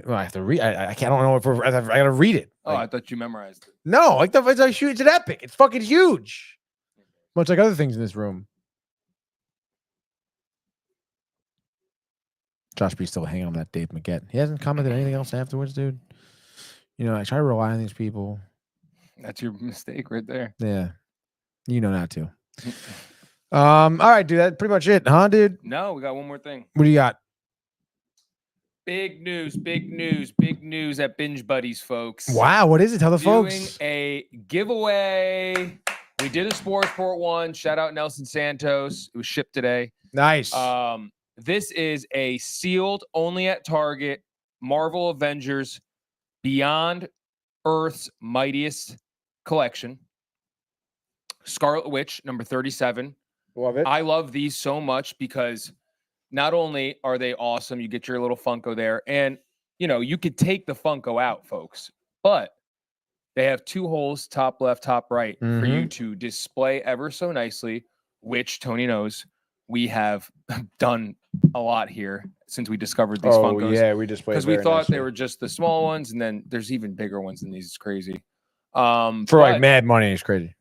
I have to read. I can't. I don't know if I gotta read it. Oh, I thought you memorized it. No, it's an epic. It's fucking huge. Much like other things in this room. Josh B still hanging on that Dave McGett. He hasn't commented anything else afterwards, dude. You know, I try to rely on these people. That's your mistake right there. Yeah. You know not to. All right, dude. That's pretty much it, huh, dude? No, we got one more thing. What do you got? Big news at Binge Buddies, folks. Wow, what is it? Tell the Doing folks. a giveaway. We did a Sports Port one. Shout out Nelson Santos. It was shipped today. Nice. This is a sealed, only at Target, Marvel Avengers Beyond Earth's Mightiest collection. Scarlet Witch, number 37. Love it. I love these so much because not only are they awesome, you get your little Funko there, and you know, you could take the Funko out, folks, but they have 2 holes, top left, top right, for you to display ever so nicely, which Tony knows we have done a lot here since we discovered these Funkos. Yeah, we display because we thought they were just the small ones, and then there's even bigger ones than these. It's crazy. For like mad money, it's crazy.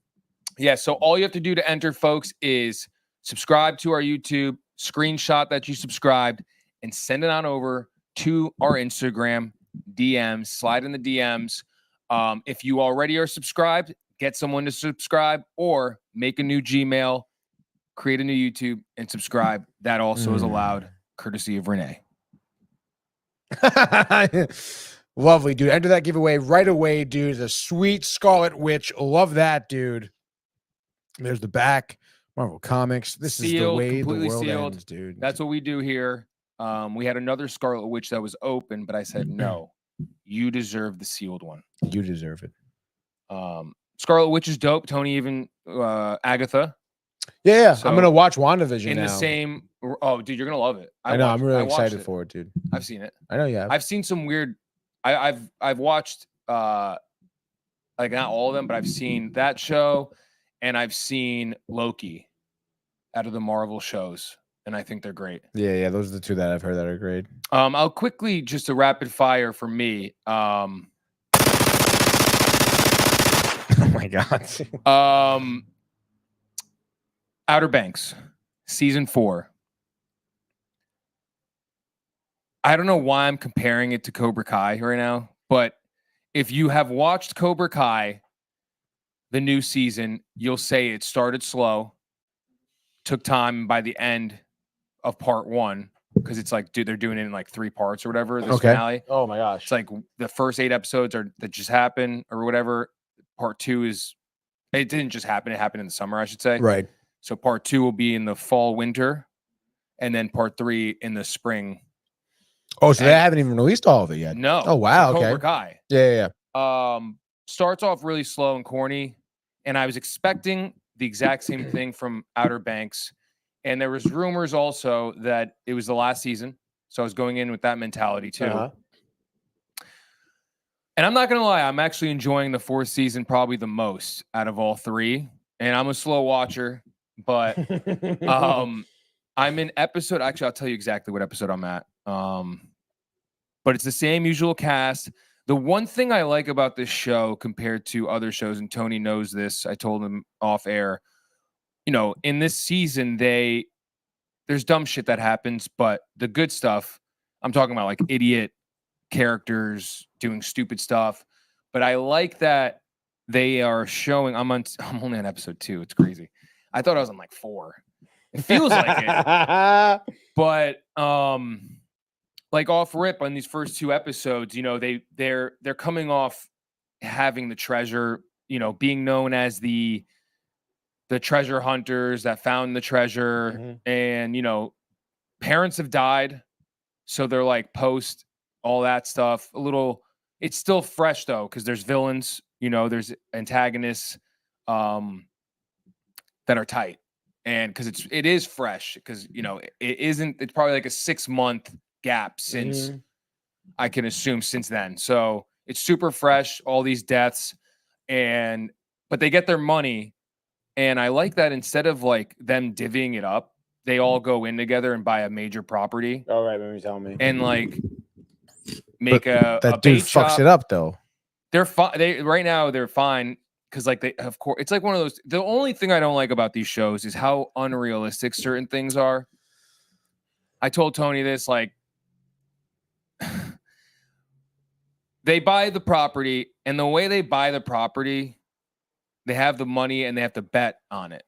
Yeah, so all you have to do to enter, folks, is subscribe to our YouTube, screenshot that you subscribed, and send it on over to our Instagram DMs. Slide in the DMs. If you already are subscribed, get someone to subscribe, or make a new Gmail, create a new YouTube, and subscribe. That also is allowed, courtesy of Renee. Lovely, dude. Enter that giveaway right away, dude. The sweet Scarlet Witch. Love that, dude. There's the back. Marvel Comics. This is the way the world ends, dude. That's what we do here. We had another Scarlet Witch that was open, but I said, no, you deserve the sealed one. You deserve it. Scarlet Witch is dope. Tony, even Agatha. Yeah, So I'm going to watch WandaVision in now. the same. Oh, dude, you're going to love it. I know. I'm really excited for it, dude. I've seen it. I know you have. I've seen some weird. I've watched like not all of them, but I've seen that show, and I've seen Loki out of the Marvel shows, and I think they're great. Yeah, those are the 2 that I've heard that are great. I'll quickly, just a rapid fire for me. Oh my god. Outer Banks, season 4. I don't know why I'm comparing it to Cobra Kai right now, but if you have watched Cobra Kai, the new season, you'll say it started slow, took time, and by the end of part 1, because it's like, dude, they're doing it in like 3 parts or whatever, this finale. Oh my gosh. It's like the first 8 episodes that just happened or whatever. Part 2 is, it didn't just happen. It happened in the summer, I should say. Right. So part 2 will be in the fall, winter, and then part 3 in the spring. Oh, so they haven't even released all of it yet? No. Oh, wow. Okay. Cobra Kai. Yeah. Starts off really slow and corny, and I was expecting the exact same thing from Outer Banks. And there was rumors also that it was the last season, so I was going in with that mentality too. And I'm not gonna lie, I'm actually enjoying the 4th season probably the most out of all 3. And I'm a slow watcher, but I'm in episode. Actually, I'll tell you exactly what episode I'm at. But it's the same usual cast. The one thing I like about this show compared to other shows, and Tony knows this, I told him off air, you know, in this season, there's dumb shit that happens, but the good stuff, I'm talking about like idiot characters doing stupid stuff. But I like that they are showing, I'm only on episode 2. It's crazy. I thought I was on like 4. It feels like it. But like off rip on these first 2 episodes, you know, they're coming off having the treasure, you know, being known as the treasure hunters that found the treasure. And, you know, parents have died. So they're like post all that stuff. It's still fresh though, because there's villains, you know, there's antagonists that are tight. And because it is fresh, because, you know, it's probably like a 6-month gap since I can assume since then. So it's super fresh, all these deaths, but they get their money. And I like that instead of like them divvying it up, they all go in together and buy a major property. All right, let me tell me. And like make that a dude bait fucks shop. it up though. They're fine. Right now they're fine because like they, of course, it's like one of those. The only thing I don't like about these shows is how unrealistic certain things are. I told Tony this, like, they buy the property, and the way they buy the property, they have the money and they have to bet on it.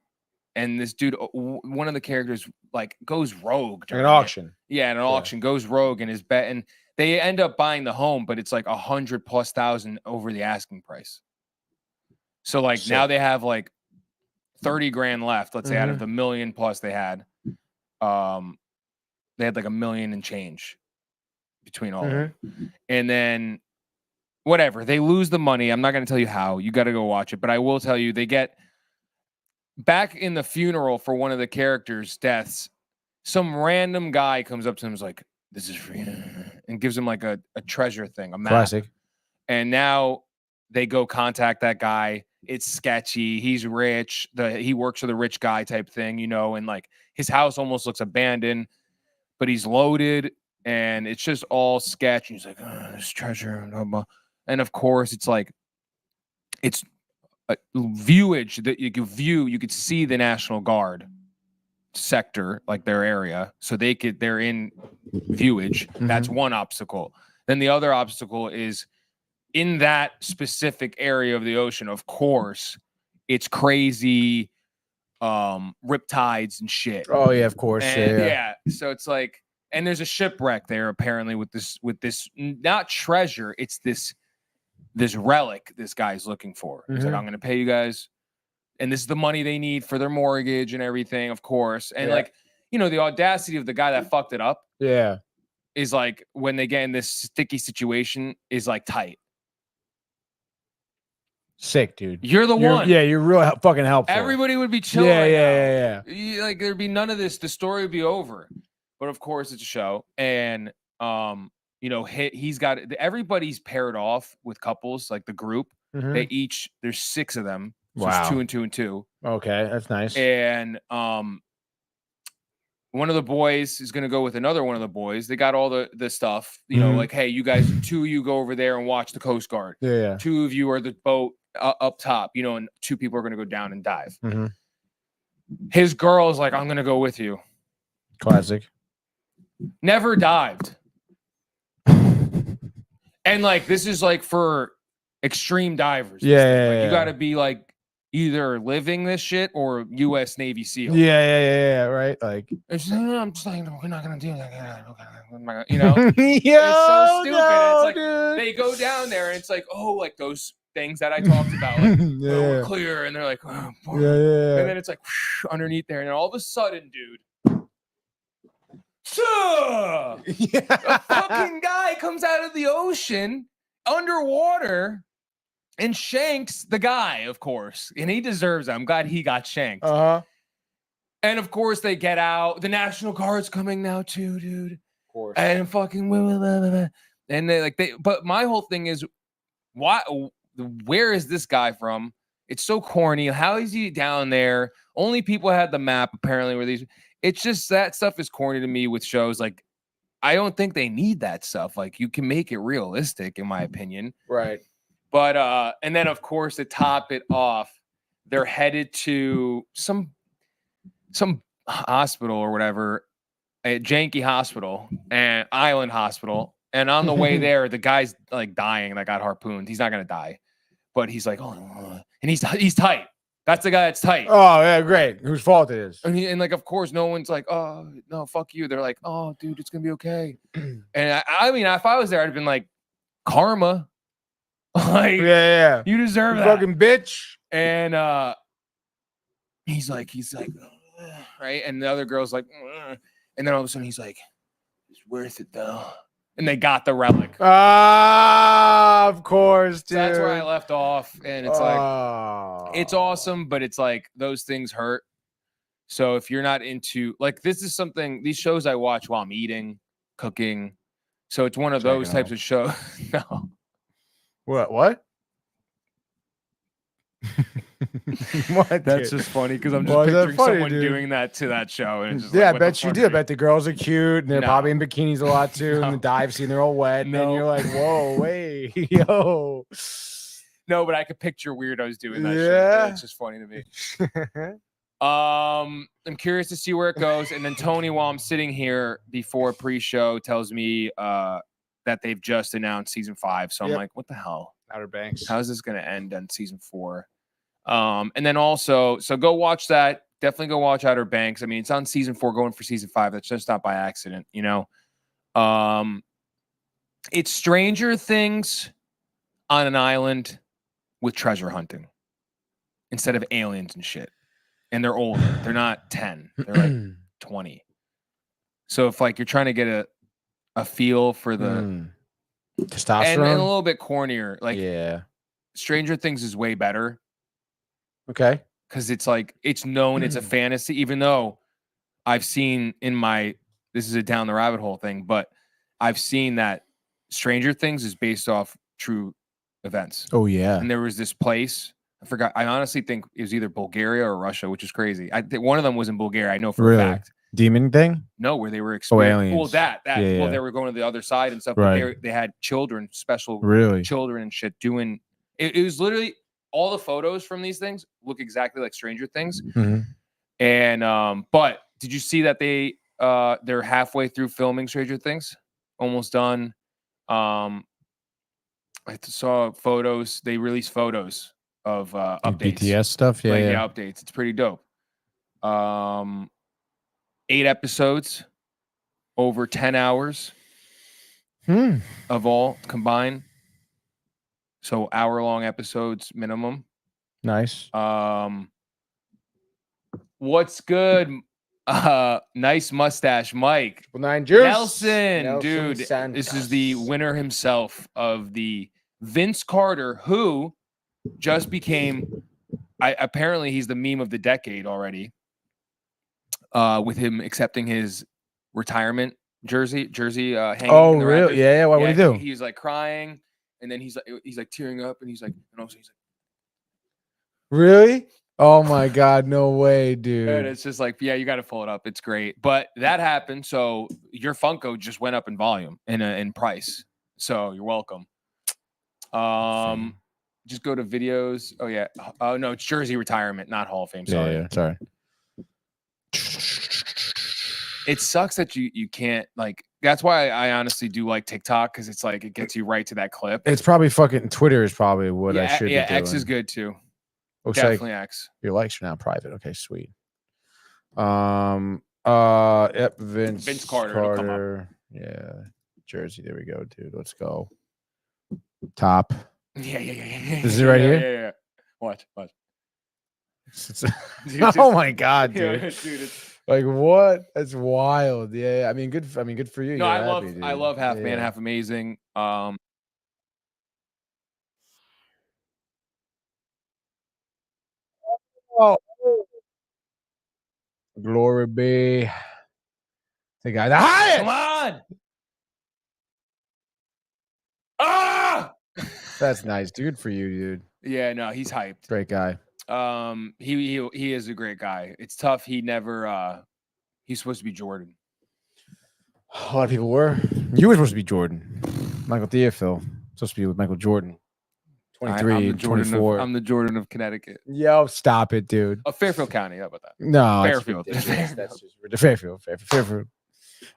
And this dude, one of the characters, like goes rogue during an auction. Yeah, an auction goes rogue and is betting. They end up buying the home, but it's like 100,000+ over the asking price. So like now they have like 30 grand left. Let's say out of the $1 million+ they had, they had like $1 million and change between all of them. And then whatever, they lose the money. I'm not going to tell you how. You got to go watch it, but I will tell you they get back in the funeral for one of the characters' deaths. Some random guy comes up to him and is like, "This is for you," and gives him like a treasure thing, a map. Classic. And now they go contact that guy. It's sketchy. He's rich. He works for the rich guy type thing, you know, and like his house almost looks abandoned, but he's loaded, and it's just all sketch. And he's like, "Oh, this treasure," blah, blah. And of course, it's like it's a viewage that you could see the National Guard sector, like their area, so they're in viewage. That's one obstacle. Then the other obstacle is in that specific area of the ocean. Of course, it's crazy riptides and shit. Oh yeah, of course. And, yeah. So it's like, and there's a shipwreck there apparently with this not treasure. It's this relic this guy's looking for. He's like, I'm going to pay you guys. And this is the money they need for their mortgage and everything, of course. And like, you know, the audacity of the guy that fucked it up. Yeah. Is like when they get in this sticky situation is like tight. Sick, dude. You're the one. Yeah, you're real fucking helpful. Everybody would be chilling. Yeah. Like there'd be none of this. The story would be over. But of course, it's a show, and you know, he's got everybody's paired off with couples, like the group. They each there's 6 of them. So it's 2 and 2 and 2. Okay, that's nice. And one of the boys is going to go with another one of the boys. They got all the stuff, you know, like, hey, you guys, 2 of you go over there and watch the Coast Guard. Yeah. 2 of you are the boat up top, you know, and 2 people are going to go down and dive. His girl is like, I'm going to go with you. Classic. Never dived. And like, this is like for extreme divers. Yeah. You got to be like either living this shit or U.S. Navy SEAL. Yeah. Right. Like, I'm just like, no, we're not gonna do that. You know, it's so stupid. It's like dude. they go down there and it's like, oh, like those things that I talked about, like we're clear, and they're like, oh, and then it's like whoosh, underneath there, and then all of a sudden, dude, a fucking guy comes out of the ocean underwater and shanks the guy, of course, and he deserves it. I'm glad he got shanked. And of course they get out. The National Guard's coming now too, dude. Of course. And fucking and but my whole thing is, where is this guy from? It's so corny. How is he down there? Only people had the map apparently where these. It's just that stuff is corny to me with shows. Like, I don't think they need that stuff. Like, you can make it realistic, in my opinion. Right. But and then of course to top it off, they're headed to some hospital or whatever, a janky hospital and island hospital. And on the way there, the guy's like dying that got harpooned. He's not gonna die, but he's like, oh, and he's tight. That's the guy that's tight. Oh yeah, great. Whose fault it is? And like, of course, no one's like, oh no, fuck you. They're like, oh, dude, it's gonna be okay. And I mean, if I was there, I'd have been like, karma. Like, yeah, you deserve that, fucking bitch. And he's like, right, and the other girl's like, and then all of a sudden he's like, it's worth it though, and they got the relic. Of course, dude. So that's where I left off, and it's like, it's awesome, but it's like those things hurt. So if you're not into, like, this is something, these shows I watch while I'm eating, cooking, so it's one of those types of shows. No. What? What? That's just funny because I'm just picturing someone doing that to that show. And it's just yeah, like, I bet you do. I bet the girls are cute and they're probably in bikinis a lot too. And the dive scene, they're all wet. And you're like, whoa, wait, yo. No, but I could picture weirdos doing that shit. Yeah. It's just funny to me. I'm curious to see where it goes. And then Tony, while I'm sitting here before pre-show, tells me that they've just announced season 5. So I'm Yep. like, what the hell? Outer Banks. How is this going to end on season 4? And then also, so go watch that. Definitely go watch Outer Banks. I mean, it's on season 4, going for season 5. That's just not by accident, you know. It's Stranger Things on an island with treasure hunting instead of aliens and shit. And they're older. They're not 10. They're like 20. So if like you're trying to get a feel for the testosterone and a little bit cornier, like yeah. Stranger Things is way better. Okay. Because it's like it's known it's a fantasy, even though I've seen this is a down the rabbit hole thing, but I've seen that Stranger Things is based off true events. Oh yeah. And there was this place, I forgot. I honestly think it was either Bulgaria or Russia, which is crazy. I think one of them was in Bulgaria. I know for a fact. Demon thing? No, where they were aliens. Well, that. Yeah, well, yeah. they were going to the other side and stuff. Right. But they had children, special Really? children and shit doing. It was literally all the photos from these things look exactly like Stranger Things. And but did you see that they're halfway through filming Stranger Things? Almost done. I saw photos. They released photos of updates. BTS stuff. Yeah. Yeah, updates. It's pretty dope. 8 episodes, over 10 hours of all combined. So hour-long episodes minimum. Nice. What's good? Nice mustache, Mike. Well, 9 Juice. Nelson, dude. Santos. This is the winner himself of the Vince Carter, who just became. Apparently, he's the meme of the decade already. With him accepting his retirement jersey hanging. Oh, in the really? rafters. Yeah. What would he do? He's like crying, and then he's like tearing up, and he's like, Really? Oh my God! No way, dude. and it's just like, yeah, you got to pull it up. It's great, but that happened. So your Funko just went up in volume and in price. So you're welcome. Just go to videos. Oh yeah. Oh no, it's jersey retirement, not Hall of Fame. Sorry. Yeah. Sorry. It sucks that you can't like. That's why I honestly do like TikTok, because it's like it gets you right to that clip. It's probably fucking Twitter is probably what I should be doing. X is good too. Looks Definitely like X. your likes are now private. Okay, sweet. Yep, Vince Carter. It'll come up. Yeah, jersey. There we go, dude. Let's go. Top. Yeah. Is it right here? Yeah. Watch. Dude, oh my God, dude. Yeah, dude, it's... Like what? That's wild. Yeah. I mean, good for you. No, You're I love Half Man, Yeah. Half Amazing. Oh, glory be the guy the highest. Come on. Ah! That's nice, dude. For you, dude. Yeah, no, he's hyped. Great guy. He is a great guy. It's tough. He never he's supposed to be Jordan. A lot of people were. You were supposed to be Jordan. Michael Theophil. Supposed to be with Michael Jordan. 23, I'm the Jordan 24. I'm the Jordan of Connecticut. Yo, stop it, dude. Fairfield County. How about that? No, Fairfield. That's just Fairfield.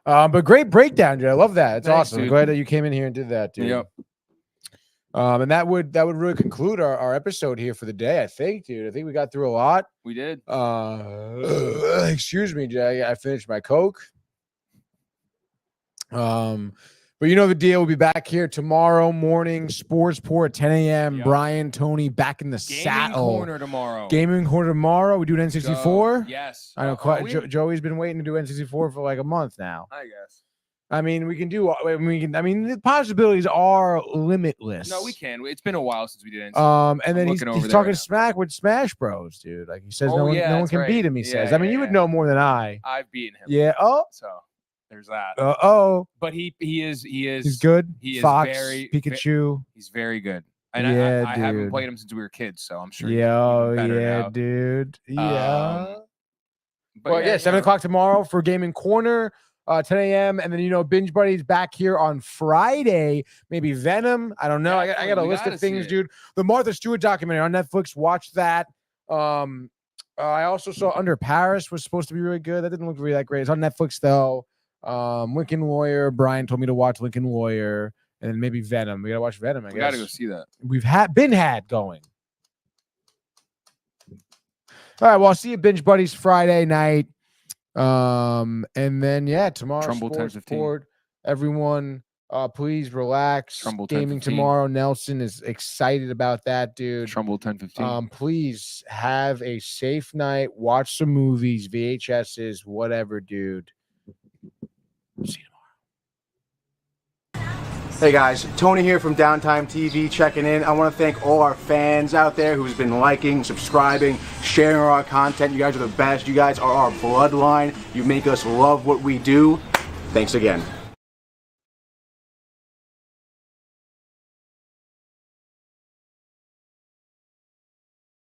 But great breakdown, dude. I love that. It's Thanks, awesome. I'm dude. glad that you came in here and did that, dude. Yep. And that would really conclude our episode here for the day, I think, dude. I think we got through a lot. We did. Excuse me, Jay. I finished my Coke. But you know the deal. We'll be back here tomorrow morning, Sports Port, 10 a.m. Yep. Brian, Tony, back in the saddle. Corner tomorrow. Gaming corner tomorw. We do an N64. Yes. I know. Joey's been waiting to do N64 for like a month now. I guess. I mean, we can do. I mean, the possibilities are limitless. No, we can. It's been a while since we did anything. And then he's talking smack with Smash Bros, dude. Like he says, no one can beat him. He says. I mean, you would know more than I. I've beaten him. Yeah. Oh. So there's that. But he is. He's good. He is Fox, very Pikachu. He's very good. And Yeah, I haven't dude. played him since we were kids, so I'm sure. Yo, he's better yeah, now. dude. Yeah. But Well, yeah, 7 o'clock tomorrow for Gaming Corner, 10 a.m. And then, Binge Buddies back here on Friday. Maybe Venom. I don't know. I got a we list gotta of see things, it. dude. The Martha Stewart documentary on Netflix. Watch that. I also saw Under Paris was supposed to be really good. That didn't look really that great. It's on Netflix, though. Lincoln Lawyer. Brian told me to watch Lincoln Lawyer, and then maybe Venom. We gotta watch Venom. I guess We got to go see that. we've had going. All right, well, I'll see you, Binge Buddies, Friday night. And then tomorrow, Trumbull Sports 10:15. Report. Everyone, please relax. Trumbull Gaming 10:15. tomorrow. Nelson is excited about that, dude. Trumbull 10:15. Please have a safe night. Watch some movies, VHSs, whatever, dude. See you tomorrow. Hey guys, Tony here from Downtime TV checking in. I want to thank all our fans out there who's been liking, subscribing, sharing our content. You guys are the best. You guys are our bloodline. You make us love what we do. Thanks again.